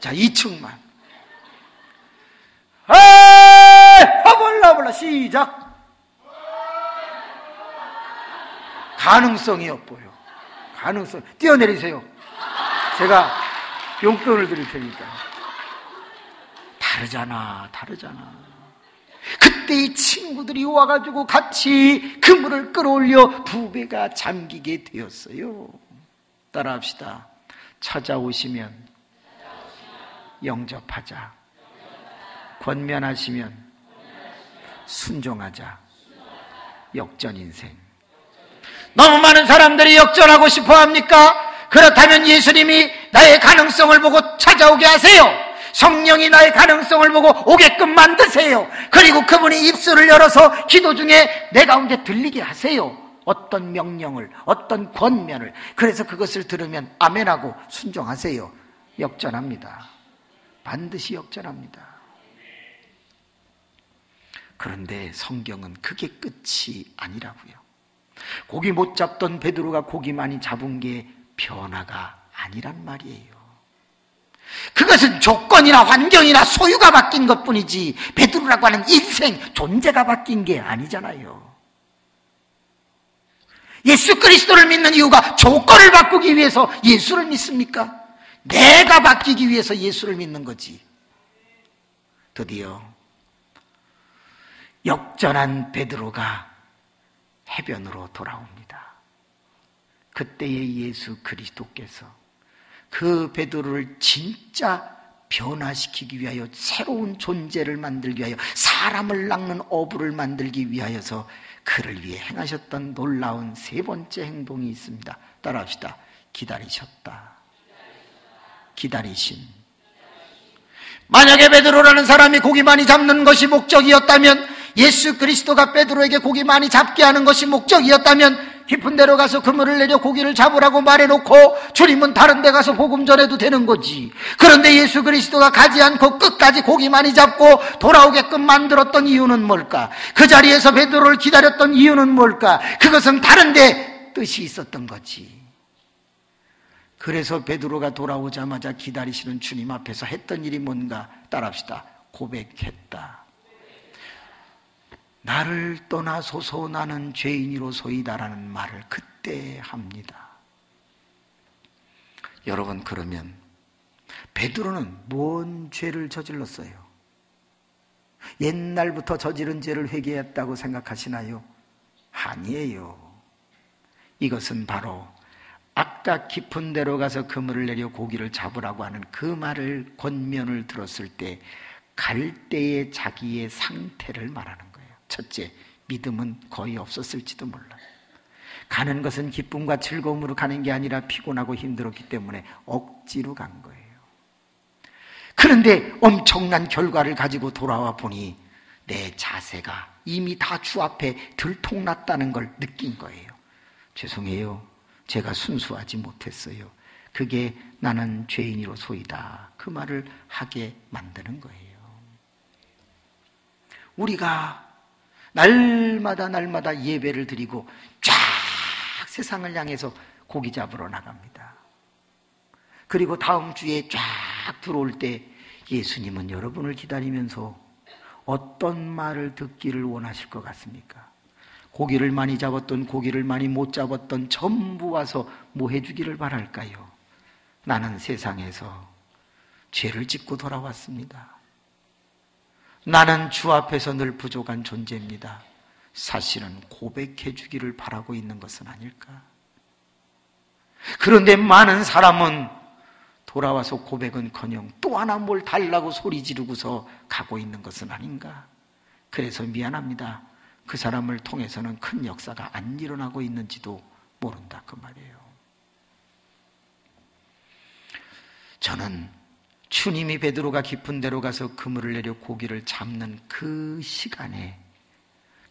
자, 2층만. 허벌라 허벌라 시작. 가능성이 엿보여. 가능성. 뛰어내리세요. 제가 용돈을 드릴 테니까. 다르잖아. 그때 이 친구들이 와가지고 같이 그물을 끌어올려 부배가 잠기게 되었어요. 따라합시다. 찾아오시면 영접하자. 권면하시면 순종하자. 역전인생. 너무 많은 사람들이 역전하고 싶어 합니까? 그렇다면 예수님이 나의 가능성을 보고 찾아오게 하세요. 성령이 나의 가능성을 보고 오게끔 만드세요. 그리고 그분이 입술을 열어서 기도 중에 내 가운데 들리게 하세요. 어떤 명령을, 어떤 권면을. 그래서 그것을 들으면 아멘하고 순종하세요. 역전합니다. 반드시 역전합니다. 그런데 성경은 그게 끝이 아니라고요. 고기 못 잡던 베드로가 고기 많이 잡은 게 변화가 아니란 말이에요. 그것은 조건이나 환경이나 소유가 바뀐 것뿐이지 베드로라고 하는 인생, 존재가 바뀐 게 아니잖아요. 예수 그리스도를 믿는 이유가 조건을 바꾸기 위해서 예수를 믿습니까? 내가 바뀌기 위해서 예수를 믿는 거지. 드디어 역전한 베드로가 해변으로 돌아옵니다. 그때의 예수 그리스도께서 그 베드로를 진짜 변화시키기 위하여, 새로운 존재를 만들기 위하여, 사람을 낚는 어부를 만들기 위하여서 그를 위해 행하셨던 놀라운 세 번째 행동이 있습니다. 따라합시다. 기다리셨다. 기다리심. 만약에 베드로라는 사람이 고기 많이 잡는 것이 목적이었다면, 예수 그리스도가 베드로에게 고기 많이 잡게 하는 것이 목적이었다면 깊은 데로 가서 그물을 내려 고기를 잡으라고 말해놓고 주님은 다른 데 가서 복음 전해도 되는 거지. 그런데 예수 그리스도가 가지 않고 끝까지 고기 많이 잡고 돌아오게끔 만들었던 이유는 뭘까? 그 자리에서 베드로를 기다렸던 이유는 뭘까? 그것은 다른 데 뜻이 있었던 거지. 그래서 베드로가 돌아오자마자 기다리시는 주님 앞에서 했던 일이 뭔가? 따라합시다. 고백했다. 나를 떠나소서, 나는 죄인이로소이다라는 말을 그때 합니다. 여러분, 그러면 베드로는 뭔 죄를 저질렀어요? 옛날부터 저지른 죄를 회개했다고 생각하시나요? 아니에요. 이것은 바로 아까 깊은 데로 가서 그물을 내려 고기를 잡으라고 하는 그 말을, 권면을 들었을 때 갈대의 자기의 상태를 말하는 거예요. 첫째, 믿음은 거의 없었을지도 몰라요. 가는 것은 기쁨과 즐거움으로 가는 게 아니라 피곤하고 힘들었기 때문에 억지로 간 거예요. 그런데 엄청난 결과를 가지고 돌아와 보니 내 자세가 이미 다 주 앞에 들통났다는 걸 느낀 거예요. 죄송해요. 제가 순수하지 못했어요. 그게 나는 죄인이로소이다. 그 말을 하게 만드는 거예요. 우리가 날마다 예배를 드리고 쫙 세상을 향해서 고기 잡으러 나갑니다. 그리고 다음 주에 쫙 들어올 때 예수님은 여러분을 기다리면서 어떤 말을 듣기를 원하실 것 같습니까? 고기를 많이 잡았던, 고기를 많이 못 잡았던 전부 와서 뭐 해주기를 바랄까요? 나는 세상에서 죄를 짓고 돌아왔습니다. 나는 주 앞에서 늘 부족한 존재입니다. 사실은 고백해 주기를 바라고 있는 것은 아닐까? 그런데 많은 사람은 돌아와서 고백은커녕 또 하나 뭘 달라고 소리 지르고서 가고 있는 것은 아닌가? 그래서 미안합니다. 그 사람을 통해서는 큰 역사가 안 일어나고 있는지도 모른다 그 말이에요. 저는 주님이 베드로가 깊은 데로 가서 그물을 내려 고기를 잡는 그 시간에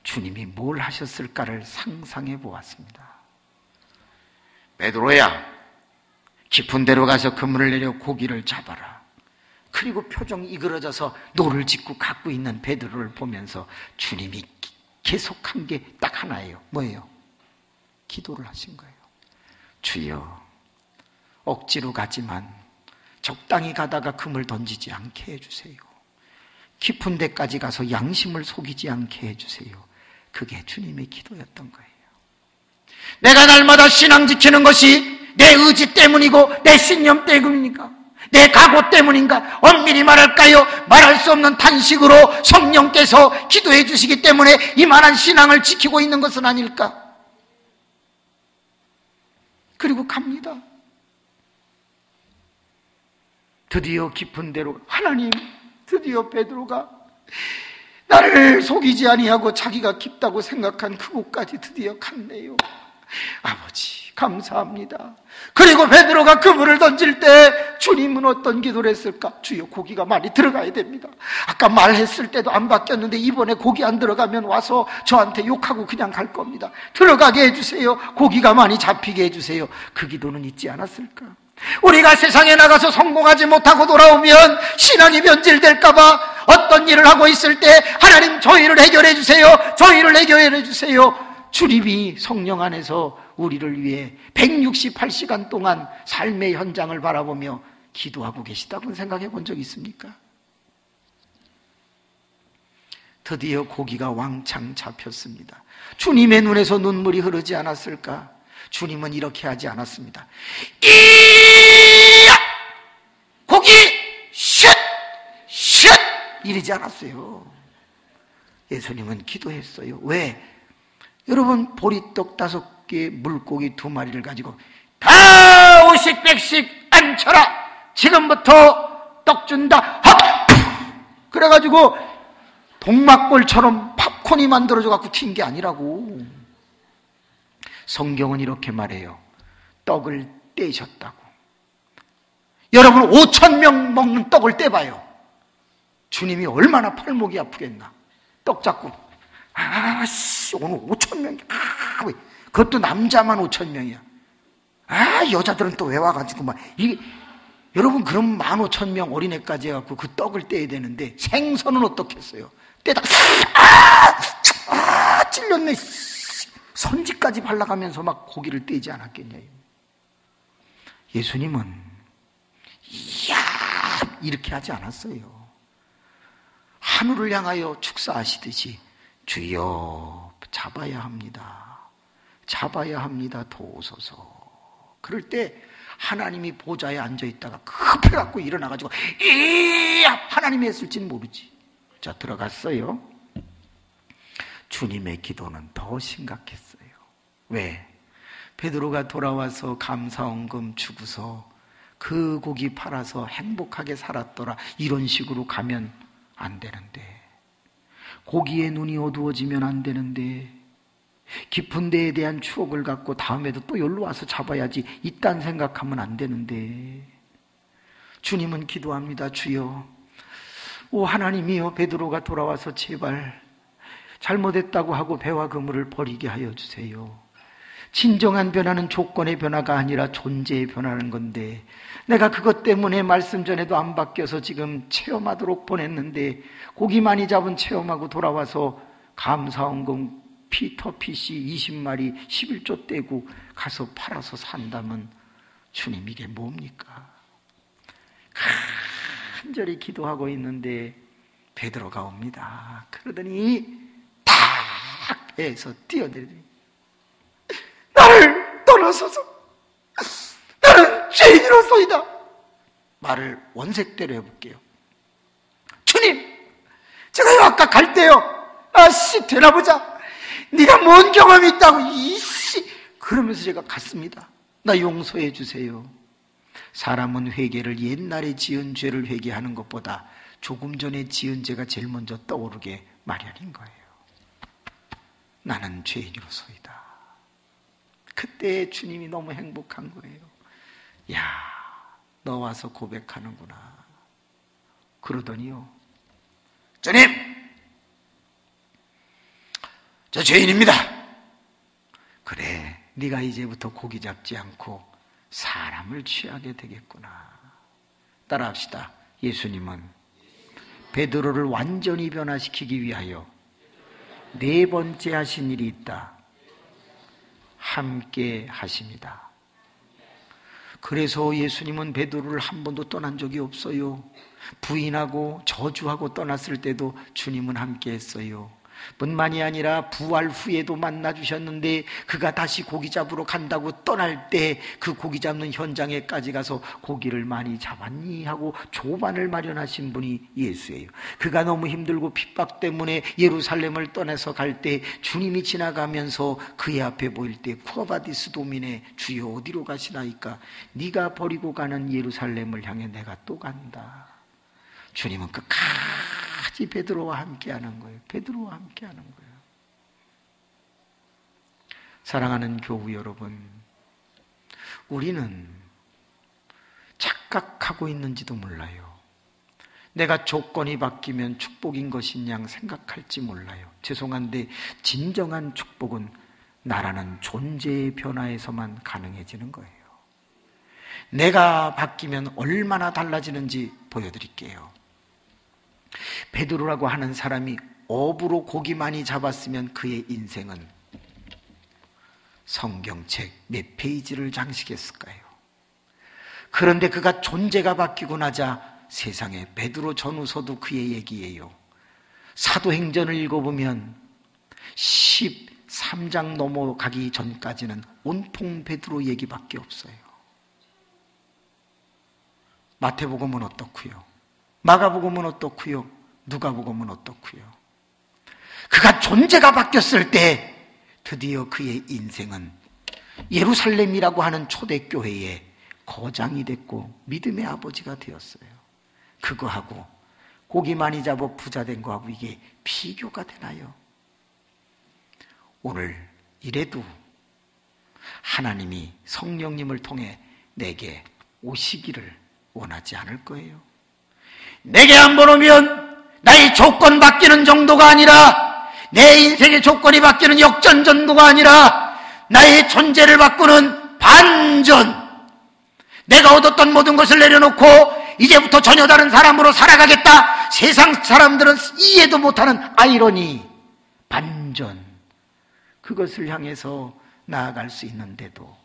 주님이 뭘 하셨을까를 상상해 보았습니다. 베드로야, 깊은 데로 가서 그물을 내려 고기를 잡아라. 그리고 표정이 이그러져서 노를 짓고 갖고 있는 베드로를 보면서 주님이 계속한 게 딱 하나예요. 뭐예요? 기도를 하신 거예요. 주여, 억지로 가지만 적당히 가다가 금을 던지지 않게 해주세요. 깊은 데까지 가서 양심을 속이지 않게 해주세요. 그게 주님의 기도였던 거예요. 내가 날마다 신앙 지키는 것이 내 의지 때문이고 내 신념 때문인가? 내 각오 때문인가? 엄밀히 말할까요? 말할 수 없는 탄식으로 성령께서 기도해 주시기 때문에 이만한 신앙을 지키고 있는 것은 아닐까? 그리고 갑니다. 드디어 깊은 데로, 하나님, 드디어 베드로가 나를 속이지 아니하고 자기가 깊다고 생각한 그곳까지 드디어 갔네요. 아버지, 감사합니다. 그리고 베드로가 그물을 던질 때 주님은 어떤 기도를 했을까? 주여, 고기가 많이 들어가야 됩니다. 아까 말했을 때도 안 바뀌었는데 이번에 고기 안 들어가면 와서 저한테 욕하고 그냥 갈 겁니다. 들어가게 해주세요. 고기가 많이 잡히게 해주세요. 그 기도는 잊지 않았을까? 우리가 세상에 나가서 성공하지 못하고 돌아오면 신앙이 변질될까봐 어떤 일을 하고 있을 때 하나님, 저희를 해결해 주세요. 저희를 해결해 주세요. 주님이 성령 안에서 우리를 위해 168시간 동안 삶의 현장을 바라보며 기도하고 계시다고 생각해 본 적 있습니까? 드디어 고기가 왕창 잡혔습니다. 주님의 눈에서 눈물이 흐르지 않았을까? 주님은 이렇게 하지 않았습니다. 이야! 고기! 슛! 슛! 이러지 않았어요. 예수님은 기도했어요. 왜? 여러분, 보리떡 5개, 물고기 2마리를 가지고 다 50, 100씩 앉혀라! 지금부터 떡 준다! 헉! 그래가지고 동막골처럼 팝콘이 만들어져갖고 튄 게 아니라고. 성경은 이렇게 말해요. 떡을 떼셨다고. 여러분, 5,000명 먹는 떡을 떼봐요. 주님이 얼마나 팔목이 아프겠나. 떡 잡고 아씨, 오늘 5,000명. 그것도 남자만 5,000명이야. 여자들은 또 왜 와가지고 막 이게. 여러분, 그럼 15,000명 어린애까지 해갖고 그 떡을 떼야 되는데 생선은 어떻겠어요? 떼다 찔렸네. 선지까지 발라가면서 막 고기를 떼지 않았겠냐. 예수님은 이야 이렇게 하지 않았어요. 하늘을 향하여 축사하시듯이 주여 잡아야 합니다. 잡아야 합니다. 도우소서. 그럴 때 하나님이 보좌에 앉아있다가 급해갖고 일어나가지고 이야 하나님이 했을지는 모르지. 자, 들어갔어요. 주님의 기도는 더 심각했어요. 왜? 베드로가 돌아와서 감사원금 주고서 그 고기 팔아서 행복하게 살았더라 이런 식으로 가면 안 되는데, 고기의 눈이 어두워지면 안 되는데, 깊은 데에 대한 추억을 갖고 다음에도 또 여기로 와서 잡아야지 이딴 생각하면 안 되는데, 주님은 기도합니다. 주여, 오 하나님이여, 베드로가 돌아와서 제발 잘못했다고 하고 배와 그물을 버리게 하여 주세요. 진정한 변화는 조건의 변화가 아니라 존재의 변화는 건데, 내가 그것 때문에 말씀 전에도 안 바뀌어서 지금 체험하도록 보냈는데, 고기 많이 잡은 체험하고 돌아와서 감사원금 피터피시 20마리 11조 떼고 가서 팔아서 산다면 주님 이게 뭡니까? 간절히 기도하고 있는데 베드로가 옵니다. 그러더니 탁 해서 뛰어내리더니 나를 떠나소서, 나는 죄인이로소이다. 말을 원색대로 해볼게요. 주님, 제가요 아까 갈 때요 되나 보자 네가 뭔 경험이 있다고, 이씨! 그러면서 제가 갔습니다. 나 용서해 주세요. 사람은 회개를 옛날에 지은 죄를 회개하는 것보다 조금 전에 지은 죄가 제일 먼저 떠오르게 마련인 거예요. 나는 죄인으로소이다. 그때 주님이 너무 행복한 거예요. 야, 너 와서 고백하는구나. 그러더니요, 주님, 저 죄인입니다. 그래, 네가 이제부터 고기 잡지 않고 사람을 취하게 되겠구나. 따라합시다. 예수님은 베드로를 완전히 변화시키기 위하여 네 번째 하신 일이 있다. 함께 하십니다. 그래서 예수님은 베드로를 한 번도 떠난 적이 없어요. 부인하고 저주하고 떠났을 때도 주님은 함께 했어요. 뿐만이 아니라 부활 후에도 만나주셨는데 그가 다시 고기 잡으러 간다고 떠날 때 그 고기 잡는 현장에까지 가서 고기를 많이 잡았니? 하고 조반을 마련하신 분이 예수예요. 그가 너무 힘들고 핍박 때문에 예루살렘을 떠나서 갈 때 주님이 지나가면서 그의 앞에 보일 때 쿠아바디스 도민의 주여 어디로 가시나이까? 네가 버리고 가는 예루살렘을 향해 내가 또 간다. 주님은 끝까지 베드로와 함께하는 거예요. 베드로와 함께하는 거예요. 사랑하는 교우 여러분, 우리는 착각하고 있는지도 몰라요. 내가 조건이 바뀌면 축복인 것인 양 생각할지 몰라요. 죄송한데 진정한 축복은 나라는 존재의 변화에서만 가능해지는 거예요. 내가 바뀌면 얼마나 달라지는지 보여드릴게요. 베드로라고 하는 사람이 업으로 고기 많이 잡았으면 그의 인생은 성경책 몇 페이지를 장식했을까요? 그런데 그가 존재가 바뀌고 나자 세상에 베드로 전후서도 그의 얘기예요. 사도행전을 읽어보면 13장 넘어가기 전까지는 온통 베드로 얘기밖에 없어요. 마태복음은 어떻고요? 마가복음은 어떻고요? 누가복음은 어떻고요? 그가 존재가 바뀌었을 때 드디어 그의 인생은 예루살렘이라고 하는 초대교회의 거장이 됐고 믿음의 아버지가 되었어요. 그거하고 고기 많이 잡아 부자 된 거하고 이게 비교가 되나요? 오늘 이래도 하나님이 성령님을 통해 내게 오시기를 원하지 않을 거예요. 내게 한 번 오면 나의 조건 바뀌는 정도가 아니라 내 인생의 조건이 바뀌는 역전 정도가 아니라 나의 존재를 바꾸는 반전. 내가 얻었던 모든 것을 내려놓고 이제부터 전혀 다른 사람으로 살아가겠다. 세상 사람들은 이해도 못하는 아이러니, 반전. 그것을 향해서 나아갈 수 있는데도,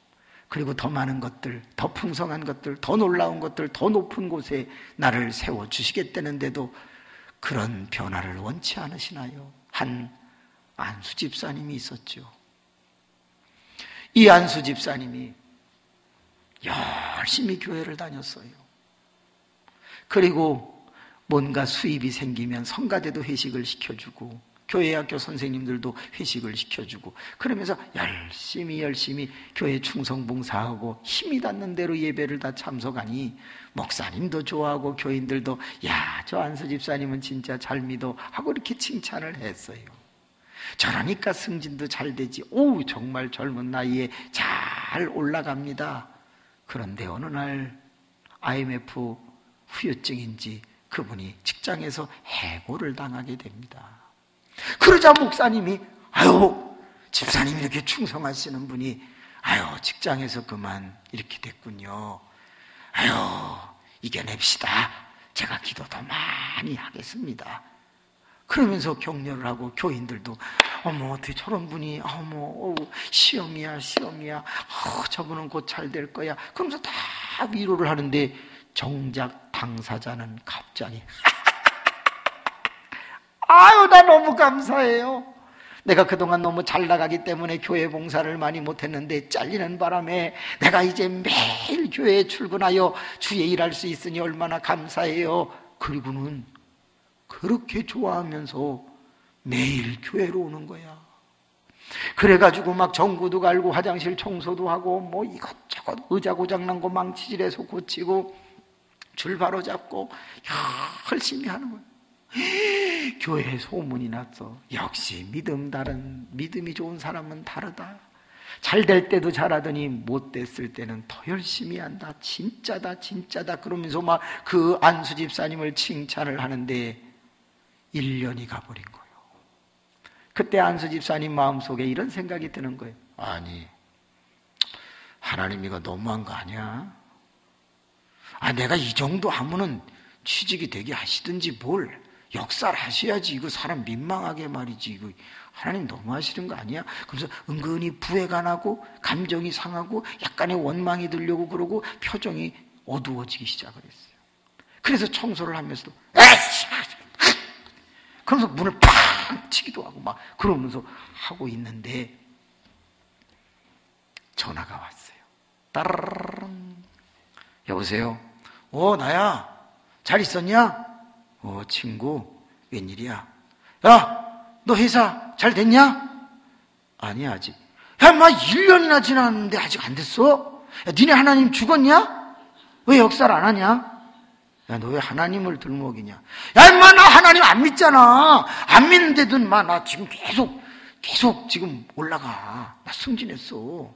그리고 더 많은 것들, 더 풍성한 것들, 더 놀라운 것들, 더 높은 곳에 나를 세워주시겠다는데도 그런 변화를 원치 않으시나요? 한 안수 집사님이 있었죠. 이 안수 집사님이 열심히 교회를 다녔어요. 그리고 뭔가 수입이 생기면 성가대도 회식을 시켜주고 교회 학교 선생님들도 회식을 시켜주고 그러면서 열심히 교회 충성봉사하고 힘이 닿는 대로 예배를 다 참석하니 목사님도 좋아하고 교인들도 야, 저 안수 집사님은 진짜 잘 믿어 하고 이렇게 칭찬을 했어요. 저러니까 승진도 잘 되지. 오, 정말 젊은 나이에 잘 올라갑니다. 그런데 어느 날 IMF 후유증인지 그분이 직장에서 해고를 당하게 됩니다. 그러자 목사님이 아유, 집사님이 이렇게 충성하시는 분이 아유, 직장에서 그만 이렇게 됐군요. 아유, 이겨냅시다. 제가 기도 더 많이 하겠습니다. 그러면서 격려를 하고 교인들도 어머, 어떻게 저런 분이 어머, 시험이야 저분은 곧 잘 될 거야. 그러면서 다 위로를 하는데 정작 당사자는 갑자기 아유, 나 너무 감사해요. 내가 그동안 너무 잘 나가기 때문에 교회 봉사를 많이 못했는데 잘리는 바람에 내가 이제 매일 교회에 출근하여 주에 일할 수 있으니 얼마나 감사해요. 그리고는 그렇게 좋아하면서 매일 교회로 오는 거야. 그래가지고 막 전구도 갈고 화장실 청소도 하고 뭐 이것저것 의자 고장난 거 망치질해서 고치고 줄 바로 잡고 열심히 하는 거예요. 교회에 소문이 났어. 역시 믿음이 좋은 사람은 다르다. 잘 될 때도 잘하더니 못 됐을 때는 더 열심히 한다. 진짜다 그러면서 막 그 안수 집사님을 칭찬을 하는데 1년이 가버린 거예요. 그때 안수 집사님 마음속에 이런 생각이 드는 거예요. 아니, 하나님 이거 너무한 거 아니야? 내가 이 정도 하면은 취직이 되게 하시든지 뭘 역사를 하셔야지. 이거 사람 민망하게 말이지. 이거 하나님 너무 하시는 거 아니야? 그래서 은근히 부해가 나고 감정이 상하고 약간의 원망이 들려고 그러고 표정이 어두워지기 시작을 했어요. 그래서 청소를 하면서도 그러면서 문을 팡 치기도 하고 막 그러면서 하고 있는데 전화가 왔어요. 따르릉. 여보세요? 나야. 잘 있었냐? 친구, 웬일이야? 야, 너 회사 잘 됐냐? 아니, 아직. 야, 인마 1년이나 지났는데 아직 안 됐어? 야, 니네 하나님 죽었냐? 왜 역사를 안 하냐? 야, 너 왜 하나님을 들먹이냐? 야, 인마 나 하나님 안 믿잖아. 안 믿는데도 인마 나 지금 계속 지금 올라가. 나 승진했어.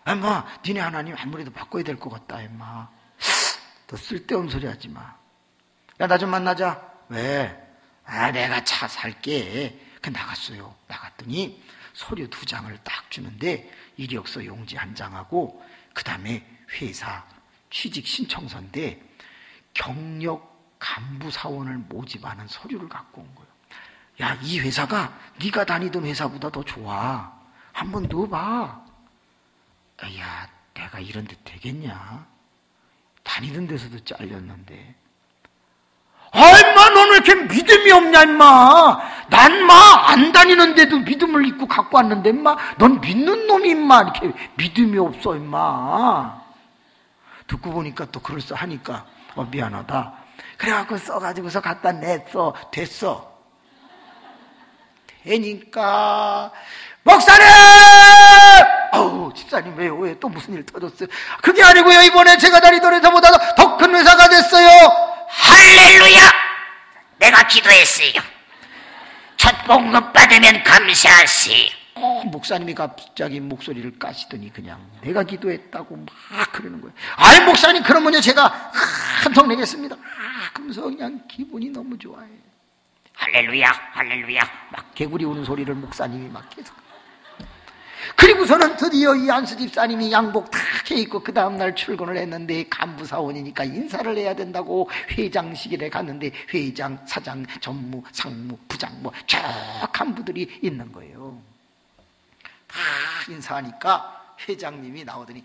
야, 인마 니네 하나님 아무래도 바꿔야 될 것 같다, 인마. 너 쓸데없는 소리 하지 마. 야, 나 좀 만나자. 왜? 내가 차 살게. 나갔어요. 나갔더니 서류 2장을 딱 주는데 이력서 용지 1장하고 그 다음에 회사 취직 신청서인데 경력 간부 사원을 모집하는 서류를 갖고 온 거예요. 야, 이 회사가 네가 다니던 회사보다 더 좋아. 한번 넣어봐. 야, 내가 이런 데 되겠냐? 다니던 데서도 잘렸는데. 임마, 너는 왜 이렇게 믿음이 없냐, 임마. 난, 안 다니는데도 믿음을 입고 갖고 왔는데, 임마. 넌 믿는 놈이, 임마. 이렇게 믿음이 없어, 임마. 듣고 보니까 또 그럴싸하니까, 미안하다. 그래갖고 써가지고서 갖다 냈어. 됐어. 되니까, 목사님! 집사님, 왜 또 무슨 일 터졌어요? 그게 아니고요. 이번에 제가 다니던 회사보다 더 큰 회사가 됐어요. 할렐루야! 내가 기도했어요. 첫 봉급 받으면 감사하세요. 목사님이 갑자기 목소리를 까시더니 그냥 내가 기도했다고 막 그러는 거예요. 목사님, 그러면요 제가 한턱 내겠습니다. 그러면서 그냥 기분이 너무 좋아요. 할렐루야, 할렐루야. 막 개구리 우는 소리를 목사님이 막 계속. 그리고서는 드디어 이 안수 집사님이 양복 탁 해입고 그 다음날 출근을 했는데 간부 사원이니까 인사를 해야 된다고 회장식에 갔는데 회장, 사장, 전무, 상무, 부장 쭉 간부들이 있는 거예요. 다 인사하니까 회장님이 나오더니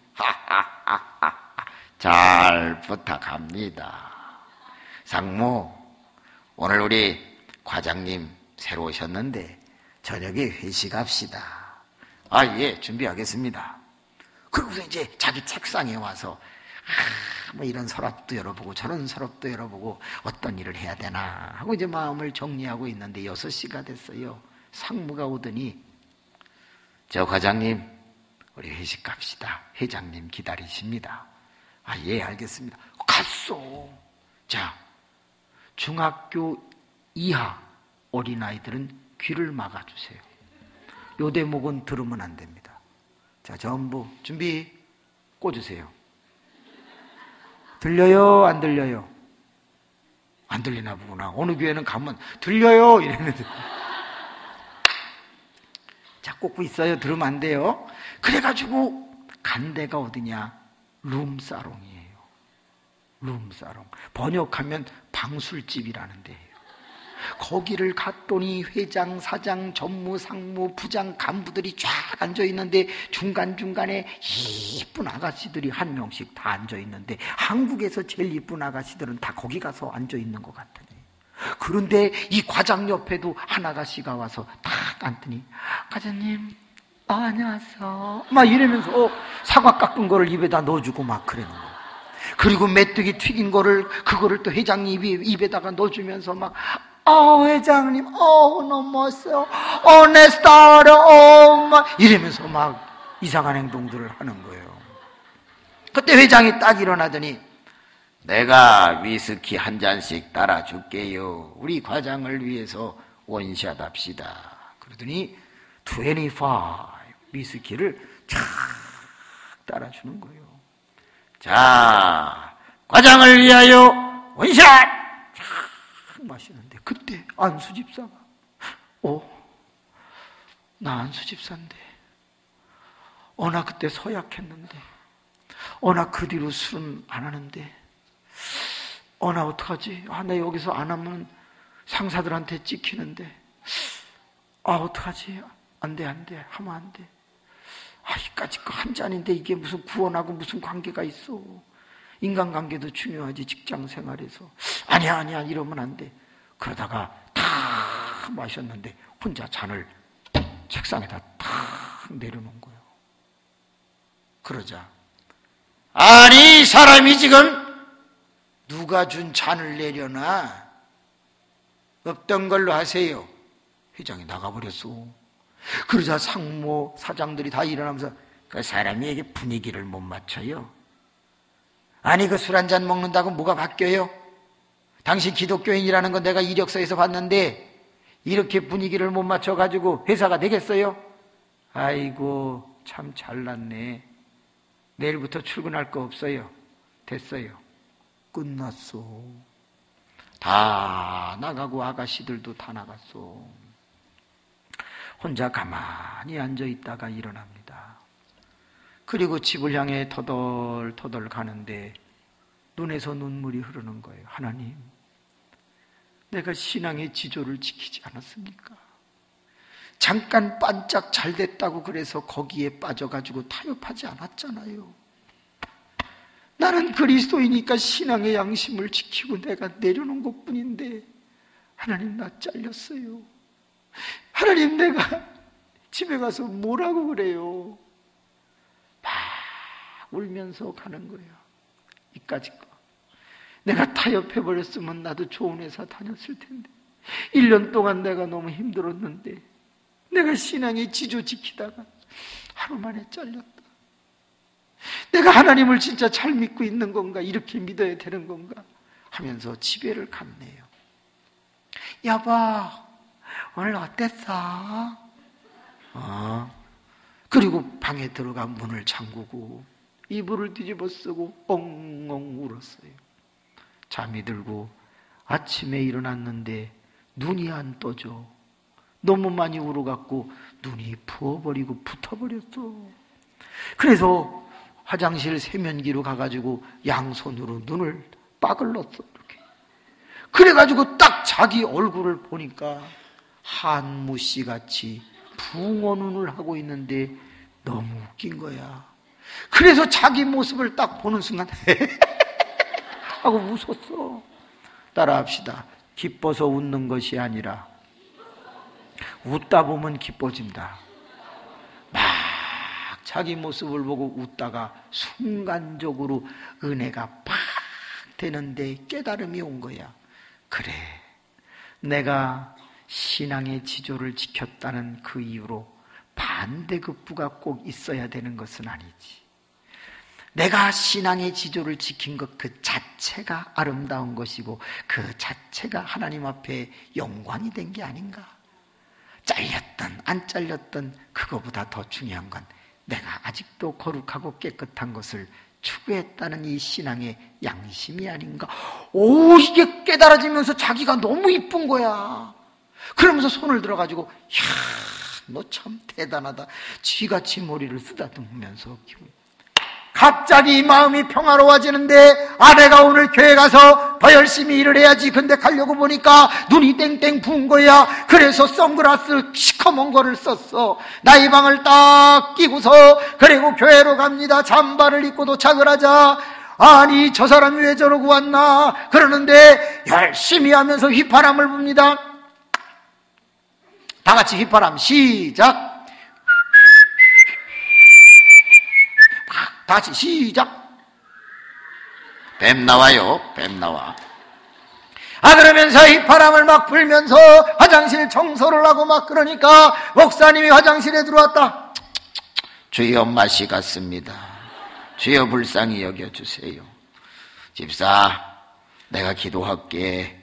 잘 부탁합니다. 상무, 오늘 우리 과장님 새로 오셨는데 저녁에 회식합시다. 예, 준비하겠습니다. 그러고서 이제 자기 책상에 와서 이런 서랍도 열어보고 저런 서랍도 열어보고 어떤 일을 해야 되나 하고 이제 마음을 정리하고 있는데 6시가 됐어요. 상무가 오더니 저 과장님, 우리 회식 갑시다. 회장님 기다리십니다. 예, 알겠습니다. 갔어. 자, 중학교 이하 어린아이들은 귀를 막아주세요. 요 대목은 들으면 안 됩니다. 자, 전부 준비, 꽂으세요. 들려요? 안 들려요? 안 들리나 보구나. 어느 교회는 가면 들려요? 이랬는데. 자, 꽂고 있어요. 들으면 안 돼요. 그래가지고 간 데가 어디냐? 룸사롱이에요. 룸사롱. 번역하면 방술집이라는 데예요. 거기를 갔더니 회장, 사장, 전무, 상무, 부장, 간부들이 쫙 앉아있는데 중간중간에 이쁜 아가씨들이 한 명씩 다 앉아있는데 한국에서 제일 이쁜 아가씨들은 다 거기 가서 앉아있는 것 같으니. 그런데 이 과장 옆에도 한 아가씨가 와서 딱 앉더니 과장님, 안녕하세요. 막 이러면서 사과 깎은 거를 입에다 넣어주고 막 그러는 거예요. 그리고 메뚜기 튀긴 거를 그거를 또 회장님 입에다가 넣어주면서 막 회장님, 너무 멋있어요. 내 스타를, 이러면서 막 이상한 행동들을 하는 거예요. 그때 회장이 딱 일어나더니, 내가 위스키 한 잔씩 따라줄게요. 우리 과장을 위해서 원샷 합시다. 그러더니 25 위스키를 쫙 따라주는 거예요. 자, 과장을 위하여 원샷! 쫙 마시는데 그때 안수 집사가 나 안수 집사인데 나 그때 서약했는데 나 그 뒤로 술은 안 하는데 나 어떡하지? 나 여기서 안 하면 상사들한테 찍히는데 어떡하지? 안 돼 하면 안 돼. 이까짓 거 한 잔인데 이게 무슨 구원하고 무슨 관계가 있어. 인간관계도 중요하지. 직장생활에서 아니야 이러면 안 돼. 그러다가 다 마셨는데 혼자 잔을 책상에다 탁 내려놓은 거예요. 그러자 아니 사람이 지금 누가 준 잔을 내려놔? 없던 걸로 하세요. 회장이 나가버렸어. 그러자 상무 사장들이 다 일어나면서 그 사람이 이게 분위기를 못 맞춰요. 아니 그 술 한잔 먹는다고 뭐가 바뀌어요? 당신 기독교인이라는 건 내가 이력서에서 봤는데 이렇게 분위기를 못 맞춰가지고 회사가 되겠어요? 아이고 참 잘났네. 내일부터 출근할 거 없어요. 됐어요. 끝났어. 다 나가고 아가씨들도 다 나갔어. 혼자 가만히 앉아있다가 일어납니다. 그리고 집을 향해 터덜터덜 가는데 눈에서 눈물이 흐르는 거예요. 하나님, 내가 신앙의 지조를 지키지 않았습니까? 잠깐 반짝 잘 됐다고 그래서 거기에 빠져가지고 타협하지 않았잖아요. 나는 그리스도이니까 신앙의 양심을 지키고 내가 내려놓은 것뿐인데 하나님 나 잘렸어요. 하나님 내가 집에 가서 뭐라고 그래요? 막 울면서 가는 거예요. 이까짓 거. 내가 타협해버렸으면 나도 좋은 회사 다녔을 텐데 1년 동안 내가 너무 힘들었는데 내가 신앙의 지조 지키다가 하루 만에 잘렸다. 내가 하나님을 진짜 잘 믿고 있는 건가? 이렇게 믿어야 되는 건가? 하면서 집에를 갔네요. 여보, 오늘 어땠어? 그리고 방에 들어가 문을 잠그고 이불을 뒤집어 쓰고 엉엉 울었어요. 잠이 들고 아침에 일어났는데 눈이 안 떠져. 너무 많이 울어갖고 눈이 부어버리고 붙어버렸어. 그래서 화장실 세면기로 가가지고 양손으로 눈을 빡을 넣었어. 이렇게. 그래가지고 딱 자기 얼굴을 보니까 한무씨 같이 붕어 눈을 하고 있는데 너무 웃긴 거야. 그래서 자기 모습을 딱 보는 순간 하고 웃었어. 따라합시다. 기뻐서 웃는 것이 아니라 웃다 보면 기뻐진다. 막 자기 모습을 보고 웃다가 순간적으로 은혜가 팍 되는데 깨달음이 온 거야. 그래, 내가 신앙의 지조를 지켰다는 그 이유로 반대급부가 꼭 있어야 되는 것은 아니지. 내가 신앙의 지조를 지킨 것 그 자체가 아름다운 것이고 그 자체가 하나님 앞에 영광이 된 게 아닌가. 잘렸든 안 잘렸든 그거보다 더 중요한 건 내가 아직도 거룩하고 깨끗한 것을 추구했다는 이 신앙의 양심이 아닌가. 이게 깨달아지면서 자기가 너무 이쁜 거야. 그러면서 손을 들어가지고 너 참 대단하다. 쥐같이 머리를 쓰다듬으면서 갑자기 마음이 평화로워지는데 아내가 오늘 교회 가서 더 열심히 일을 해야지. 근데 가려고 보니까 눈이 땡땡 부은 거야. 그래서 선글라스 시커먼 거를 썼어. 나이방을 딱 끼고서 그리고 교회로 갑니다. 잠바를 입고 도착을 하자. 아니 저 사람이 왜 저러고 왔나 그러는데 열심히 하면서 휘파람을 붑니다. 다 같이 휘파람 시작. 다시 시작. 뱀 나와요. 뱀 나와. 그러면서 휘파람을 막 불면서 화장실 청소를 하고 막 그러니까 목사님이 화장실에 들어왔다. 주여 맛이 갔습니다. 주여 불쌍히 여겨주세요. 집사, 내가 기도할게.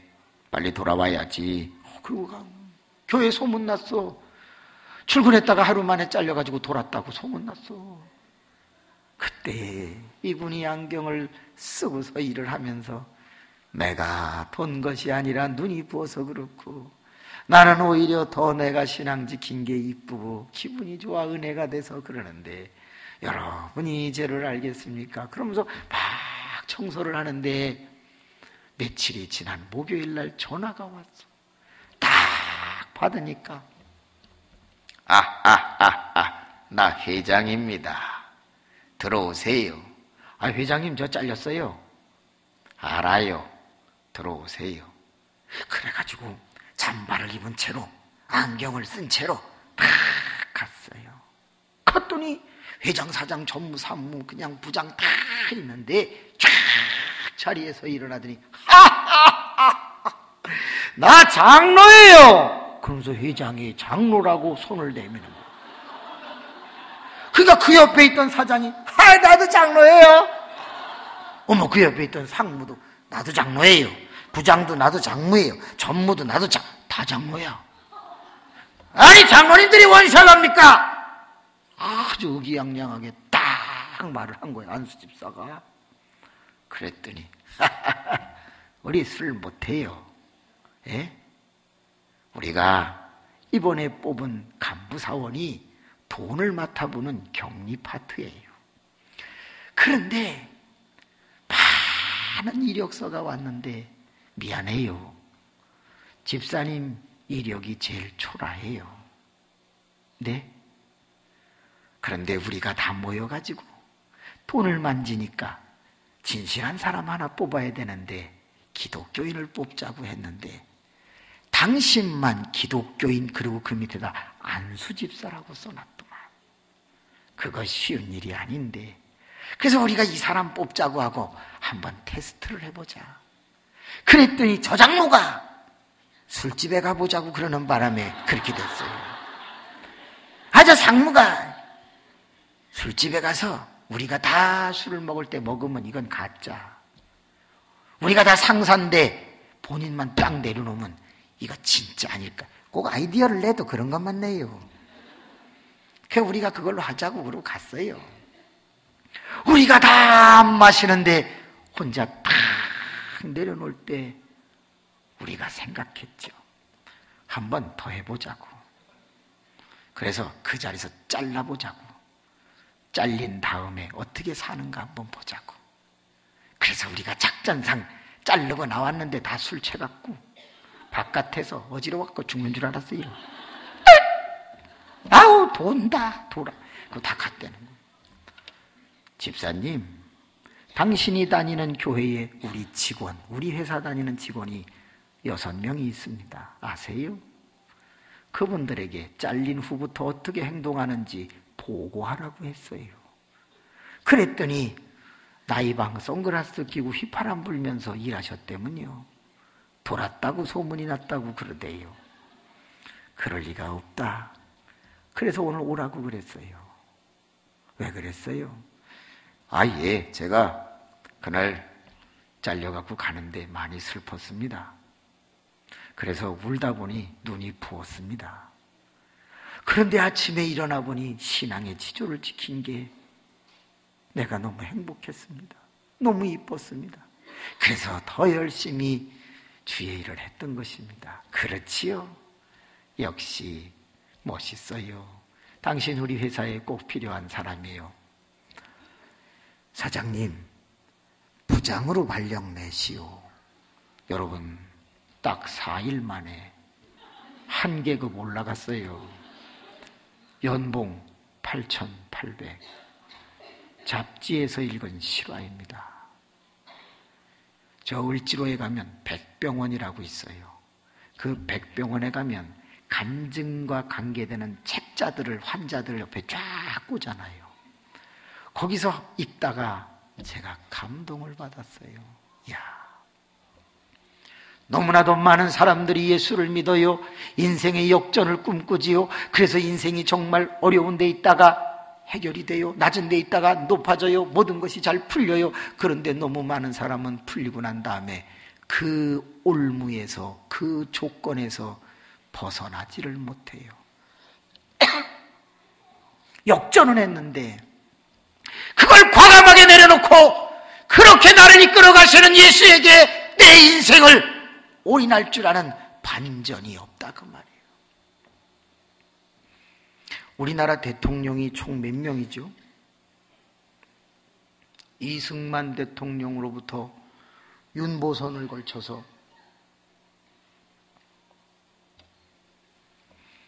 빨리 돌아와야지. 그러고 교회 소문났어. 출근했다가 하루 만에 잘려가지고 돌았다고 소문났어. 그때 이분이 안경을 쓰고서 일을 하면서 내가 본 것이 아니라 눈이 부어서 그렇고 나는 오히려 더 내가 신앙 지킨 게 이쁘고 기분이 좋아 은혜가 돼서 그러는데 여러분이 죄를 알겠습니까? 그러면서 막 청소를 하는데 며칠이 지난 목요일 날 전화가 왔어. 딱 받으니까 나 회장입니다. 들어오세요. 회장님 저 잘렸어요. 알아요. 들어오세요. 그래가지고 잠바를 입은 채로 안경을 쓴 채로 팍 갔어요. 갔더니 회장, 사장, 전무, 산무 그냥 부장 다 있는데 쫙 자리에서 일어나더니 나 장로예요. 그러면서 회장이 장로라고 손을 내미는 거예요. 그러니까 그 옆에 있던 사장이 나도 장로예요. 어머, 그 옆에 있던 상무도 나도 장로예요. 부장도 나도 장무예요. 전무도 나도 다 장로야. 아니 장로님들이 원샷합니까? 아주 의기양양하게 딱 말을 한 거예요. 안수 집사가. 그랬더니 우리 술 못해요. 예? 우리가 이번에 뽑은 간부사원이 돈을 맡아보는 격리 파트예요. 그런데 많은 이력서가 왔는데 미안해요. 집사님 이력이 제일 초라해요. 네? 그런데 우리가 다 모여가지고 돈을 만지니까 진실한 사람 하나 뽑아야 되는데 기독교인을 뽑자고 했는데 당신만 기독교인 그리고 그 밑에다 안수집사라고 써놨더만. 그거 쉬운 일이 아닌데 그래서 우리가 이 사람 뽑자고 하고 한번 테스트를 해보자. 그랬더니 저 장로가 술집에 가보자고 그러는 바람에 그렇게 됐어요. 저 상무가 술집에 가서 우리가 다 술을 먹을 때 먹으면 이건 가짜. 우리가 다 상사인데 본인만 딱 내려놓으면 이거 진짜 아닐까. 꼭 아이디어를 내도 그런 것만 내요. 그래서 우리가 그걸로 하자고 그러고 갔어요. 우리가 다 안 마시는데 혼자 탁 내려놓을 때 우리가 생각했죠. 한 번 더 해보자고. 그래서 그 자리에서 잘라보자고. 잘린 다음에 어떻게 사는가 한번 보자고. 그래서 우리가 작전상 자르고 나왔는데 다 술 취해갖고 바깥에서 어지러워갖고 죽는 줄 알았어요. 아우 돈다 돌아. 그거 다 갔다는 거예요. 집사님, 당신이 다니는 교회에 우리 직원, 우리 회사 다니는 직원이 6명이 있습니다. 아세요? 그분들에게 잘린 후부터 어떻게 행동하는지 보고하라고 했어요. 그랬더니 나이방 선글라스 끼고 휘파람 불면서 일하셨다면요. 돌았다고 소문이 났다고 그러대요. 그럴 리가 없다. 그래서 오늘 오라고 그랬어요. 왜 그랬어요? 예, 제가 그날 잘려갖고 가는데 많이 슬펐습니다. 그래서 울다 보니 눈이 부었습니다. 그런데 아침에 일어나 보니 신앙의 지조를 지킨 게 내가 너무 행복했습니다. 너무 이뻤습니다. 그래서 더 열심히 주의 일을 했던 것입니다. 그렇지요? 역시 멋있어요. 당신 우리 회사에 꼭 필요한 사람이에요. 사장님, 부장으로 발령 내시오. 여러분, 딱 4일 만에 한 계급 올라갔어요. 연봉 8,800. 잡지에서 읽은 실화입니다. 저 을지로에 가면 백병원이라고 있어요. 그 백병원에 가면 간증과 관계되는 책자들을 환자들 옆에 쫙 꽂아놔요. 거기서 읽다가 제가 감동을 받았어요. 이야, 너무나도 많은 사람들이 예수를 믿어요. 인생의 역전을 꿈꾸지요. 그래서 인생이 정말 어려운 데 있다가 해결이 돼요. 낮은 데 있다가 높아져요. 모든 것이 잘 풀려요. 그런데 너무 많은 사람은 풀리고 난 다음에 그 올무에서, 그 조건에서 벗어나지를 못해요. 역전은 했는데 그걸 과감하게 내려놓고 그렇게 나를 이끌어 가시는 예수에게 내 인생을 올인할 줄 아는 반전이 없다 그 말이에요. 우리나라 대통령이 총 몇 명이죠? 이승만 대통령으로부터 윤보선을 걸쳐서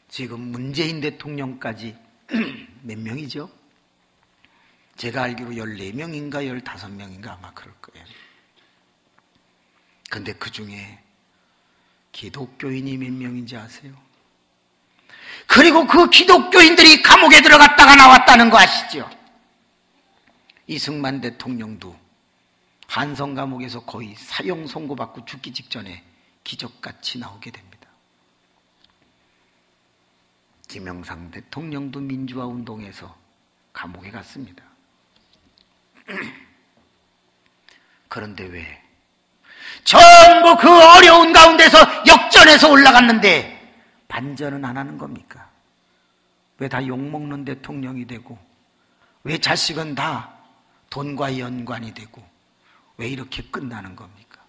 지금 문재인 대통령까지 몇 명이죠? 제가 알기로 14명인가 15명인가 아마 그럴 거예요. 근데 그 중에 기독교인이 몇 명인지 아세요? 그리고 그 기독교인들이 감옥에 들어갔다가 나왔다는 거 아시죠? 이승만 대통령도 한성 감옥에서 거의 사형 선고받고 죽기 직전에 기적같이 나오게 됩니다. 김영삼 대통령도 민주화 운동에서 감옥에 갔습니다. 그런데 왜? 전부 그 어려운 가운데서 역전해서 올라갔는데 반전은 안 하는 겁니까? 왜 다 욕먹는 대통령이 되고, 왜 자식은 다 돈과 연관이 되고, 왜 이렇게 끝나는 겁니까?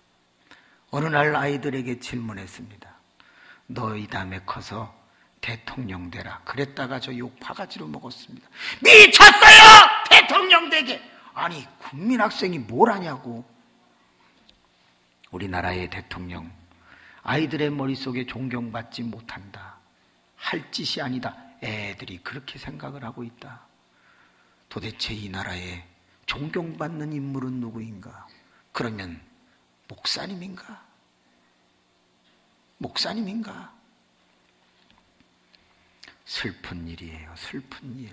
어느 날 아이들에게 질문했습니다. 너희 다음에 커서 대통령 되라. 그랬다가 저 욕 바가지로 먹었습니다. 미쳤어요! 대통령 되게! 아니 국민학생이 뭘 하냐고. 우리나라의 대통령, 아이들의 머릿속에 존경받지 못한다, 할 짓이 아니다, 애들이 그렇게 생각을 하고 있다. 도대체 이 나라에 존경받는 인물은 누구인가? 그러면 목사님인가? 목사님인가? 슬픈 일이에요. 슬픈 일.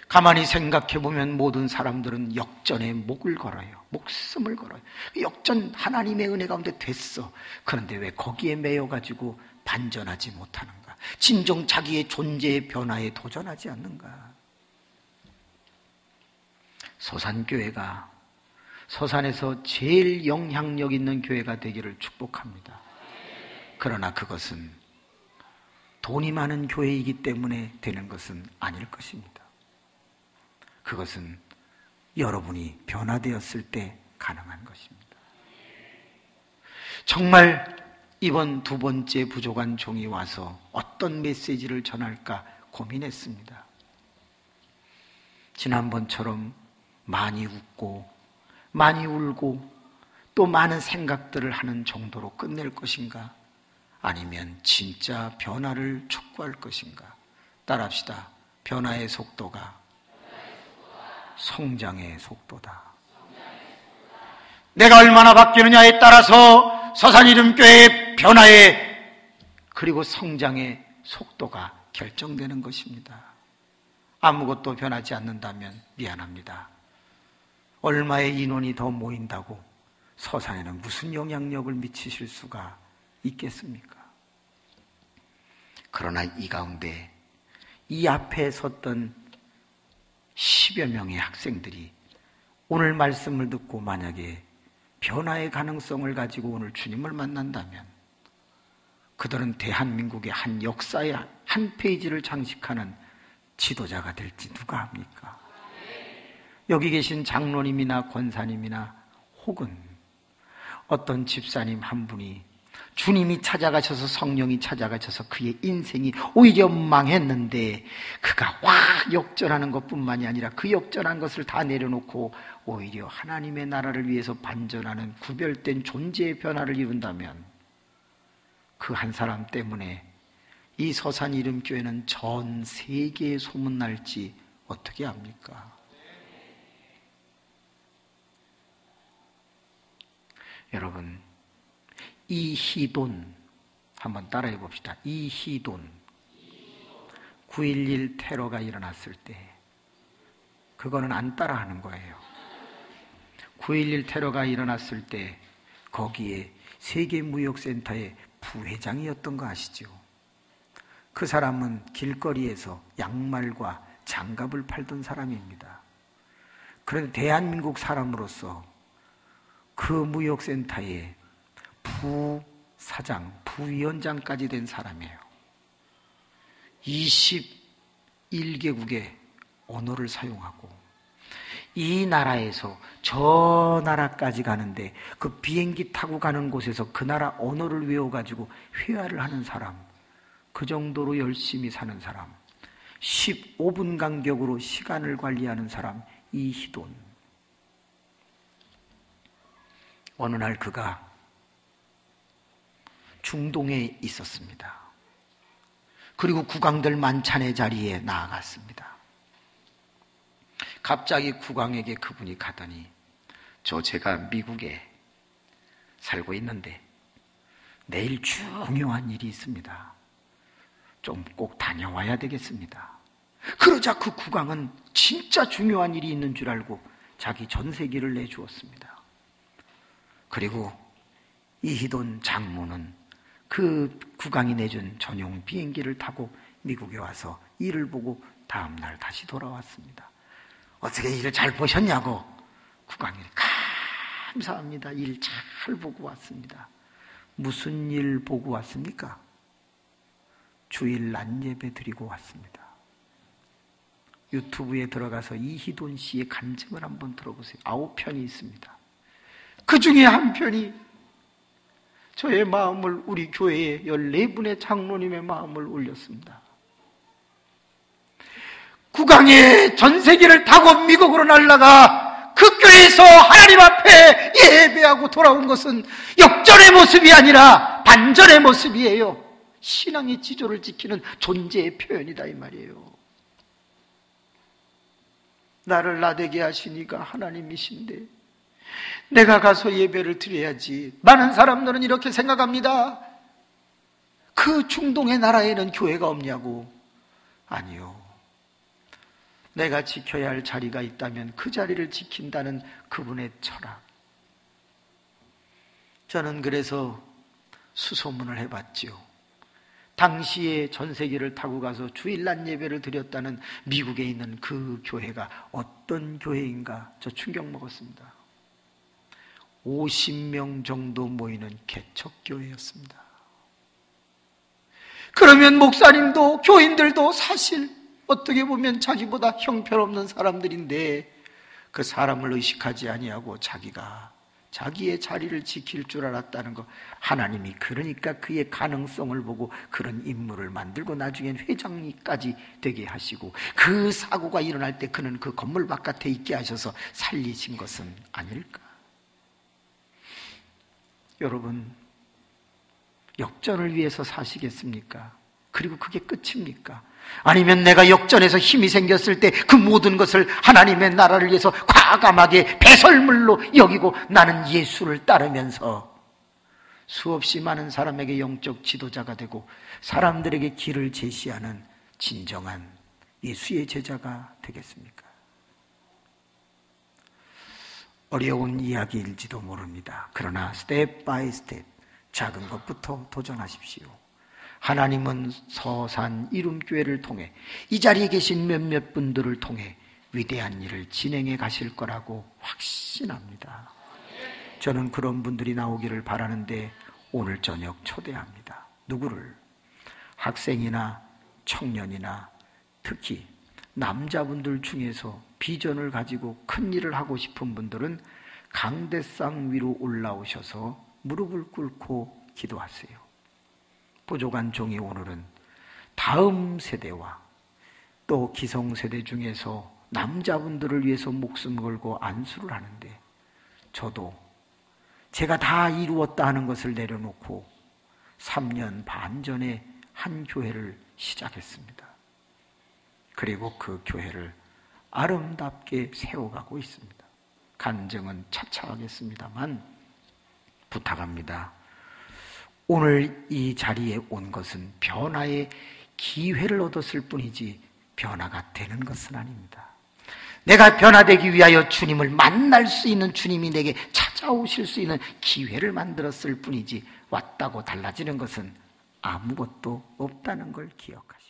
가만히 생각해보면 모든 사람들은 역전에 목을 걸어요. 목숨을 걸어요. 역전 하나님의 은혜 가운데 됐어. 그런데 왜 거기에 매여가지고 반전하지 못하는가? 진정 자기의 존재의 변화에 도전하지 않는가? 서산교회가 서산에서 제일 영향력 있는 교회가 되기를 축복합니다. 그러나 그것은 돈이 많은 교회이기 때문에 되는 것은 아닐 것입니다. 그것은 여러분이 변화되었을 때 가능한 것입니다. 정말 이번 두 번째 부족한 종이 와서 어떤 메시지를 전할까 고민했습니다. 지난번처럼 많이 웃고 많이 울고 또 많은 생각들을 하는 정도로 끝낼 것인가? 아니면 진짜 변화를 촉구할 것인가? 따라합시다. 변화의 속도가 성장의 속도다. 내가 얼마나 바뀌느냐에 따라서 서산이름교회의 변화의 그리고 성장의 속도가 결정되는 것입니다. 아무것도 변하지 않는다면 미안합니다. 얼마의 인원이 더 모인다고 서산에는 무슨 영향력을 미치실 수가 있겠습니까? 그러나 이 가운데 이 앞에 섰던 10여 명의 학생들이 오늘 말씀을 듣고 만약에 변화의 가능성을 가지고 오늘 주님을 만난다면 그들은 대한민국의 한 역사의 한 페이지를 장식하는 지도자가 될지 누가 합니까? 여기 계신 장로님이나 권사님이나 혹은 어떤 집사님 한 분이 주님이 찾아가셔서 성령이 찾아가셔서 그의 인생이 오히려 망했는데 그가 확 역전하는 것뿐만이 아니라 그 역전한 것을 다 내려놓고 오히려 하나님의 나라를 위해서 반전하는 구별된 존재의 변화를 이룬다면 그 한 사람 때문에 이 서산 이름교회는 전 세계에 소문날지 어떻게 합니까? 여러분, 이희돈 한번 따라해 봅시다. 이희돈 9.11 테러가 일어났을 때 그거는 안 따라하는 거예요. 9.11 테러가 일어났을 때 거기에 세계무역센터의 부회장이었던 거 아시죠? 그 사람은 길거리에서 양말과 장갑을 팔던 사람입니다. 그런데 대한민국 사람으로서 그 무역센터의 부사장, 부위원장까지 된 사람이에요. 21개국의 언어를 사용하고 이 나라에서 저 나라까지 가는데 그 비행기 타고 가는 곳에서 그 나라 언어를 외워가지고 회화를 하는 사람, 그 정도로 열심히 사는 사람, 15분 간격으로 시간을 관리하는 사람, 이희돈. 어느 날 그가 중동에 있었습니다. 그리고 국왕들 만찬의 자리에 나아갔습니다. 갑자기 국왕에게 그분이 가더니 제가 미국에 살고 있는데 내일 중요한 일이 있습니다. 좀 꼭 다녀와야 되겠습니다. 그러자 그 국왕은 진짜 중요한 일이 있는 줄 알고 자기 전세기를 내주었습니다. 그리고 이희돈 장모는 그 국왕이 내준 전용 비행기를 타고 미국에 와서 일을 보고 다음날 다시 돌아왔습니다. 어떻게 일을 잘 보셨냐고 국왕이 감사합니다. 일 잘 보고 왔습니다. 무슨 일 보고 왔습니까? 주일 낮예배 드리고 왔습니다. 유튜브에 들어가서 이희돈 씨의 간증을 한번 들어보세요. 9편이 있습니다. 그 중에 한 편이 저의 마음을, 우리 교회의 14분의 장로님의 마음을 울렸습니다. 국왕의 전세기를 타고 미국으로 날아가 그 교회에서 하나님 앞에 예배하고 돌아온 것은 역전의 모습이 아니라 반전의 모습이에요. 신앙의 지조를 지키는 존재의 표현이다 이 말이에요. 나를 나되게 하신 이가 하나님이신데 내가 가서 예배를 드려야지. 많은 사람들은 이렇게 생각합니다. 그 중동의 나라에는 교회가 없냐고. 아니요. 내가 지켜야 할 자리가 있다면 그 자리를 지킨다는 그분의 철학. 저는 그래서 수소문을 해봤지요. 당시에 전세기를 타고 가서 주일 낮 예배를 드렸다는 미국에 있는 그 교회가 어떤 교회인가 저 충격 먹었습니다. 50명 정도 모이는 개척교회였습니다. 그러면 목사님도 교인들도 사실 어떻게 보면 자기보다 형편없는 사람들인데 그 사람을 의식하지 아니하고 자기가 자기의 자리를 지킬 줄 알았다는 것. 하나님이 그러니까 그의 가능성을 보고 그런 인물을 만들고 나중엔 회장님까지 되게 하시고 그 사고가 일어날 때 그는 그 건물 바깥에 있게 하셔서 살리신 것은 아닐까? 여러분, 역전을 위해서 사시겠습니까? 그리고 그게 끝입니까? 아니면 내가 역전해서 힘이 생겼을 때 그 모든 것을 하나님의 나라를 위해서 과감하게 배설물로 여기고 나는 예수를 따르면서 수없이 많은 사람에게 영적 지도자가 되고 사람들에게 길을 제시하는 진정한 예수의 제자가 되겠습니까? 어려운 이야기일지도 모릅니다. 그러나 스텝 바이 스텝 작은 것부터 도전하십시오. 하나님은 서산 이룸교회를 통해 이 자리에 계신 몇몇 분들을 통해 위대한 일을 진행해 가실 거라고 확신합니다. 저는 그런 분들이 나오기를 바라는데 오늘 저녁 초대합니다. 누구를? 학생이나 청년이나 특히 남자분들 중에서 비전을 가지고 큰 일을 하고 싶은 분들은 강대상 위로 올라오셔서 무릎을 꿇고 기도하세요. 부족한 종이 오늘은 다음 세대와 또 기성세대 중에서 남자분들을 위해서 목숨 걸고 안수를 하는데 저도 제가 다 이루었다 하는 것을 내려놓고 3년 반 전에 한 교회를 시작했습니다. 그리고 그 교회를 아름답게 세워가고 있습니다. 간증은 차차 하겠습니다만 부탁합니다. 오늘 이 자리에 온 것은 변화의 기회를 얻었을 뿐이지 변화가 되는 것은 아닙니다. 내가 변화되기 위하여 주님을 만날 수 있는 주님이 내게 찾아오실 수 있는 기회를 만들었을 뿐이지 왔다고 달라지는 것은 아무것도 없다는 걸 기억하십시오.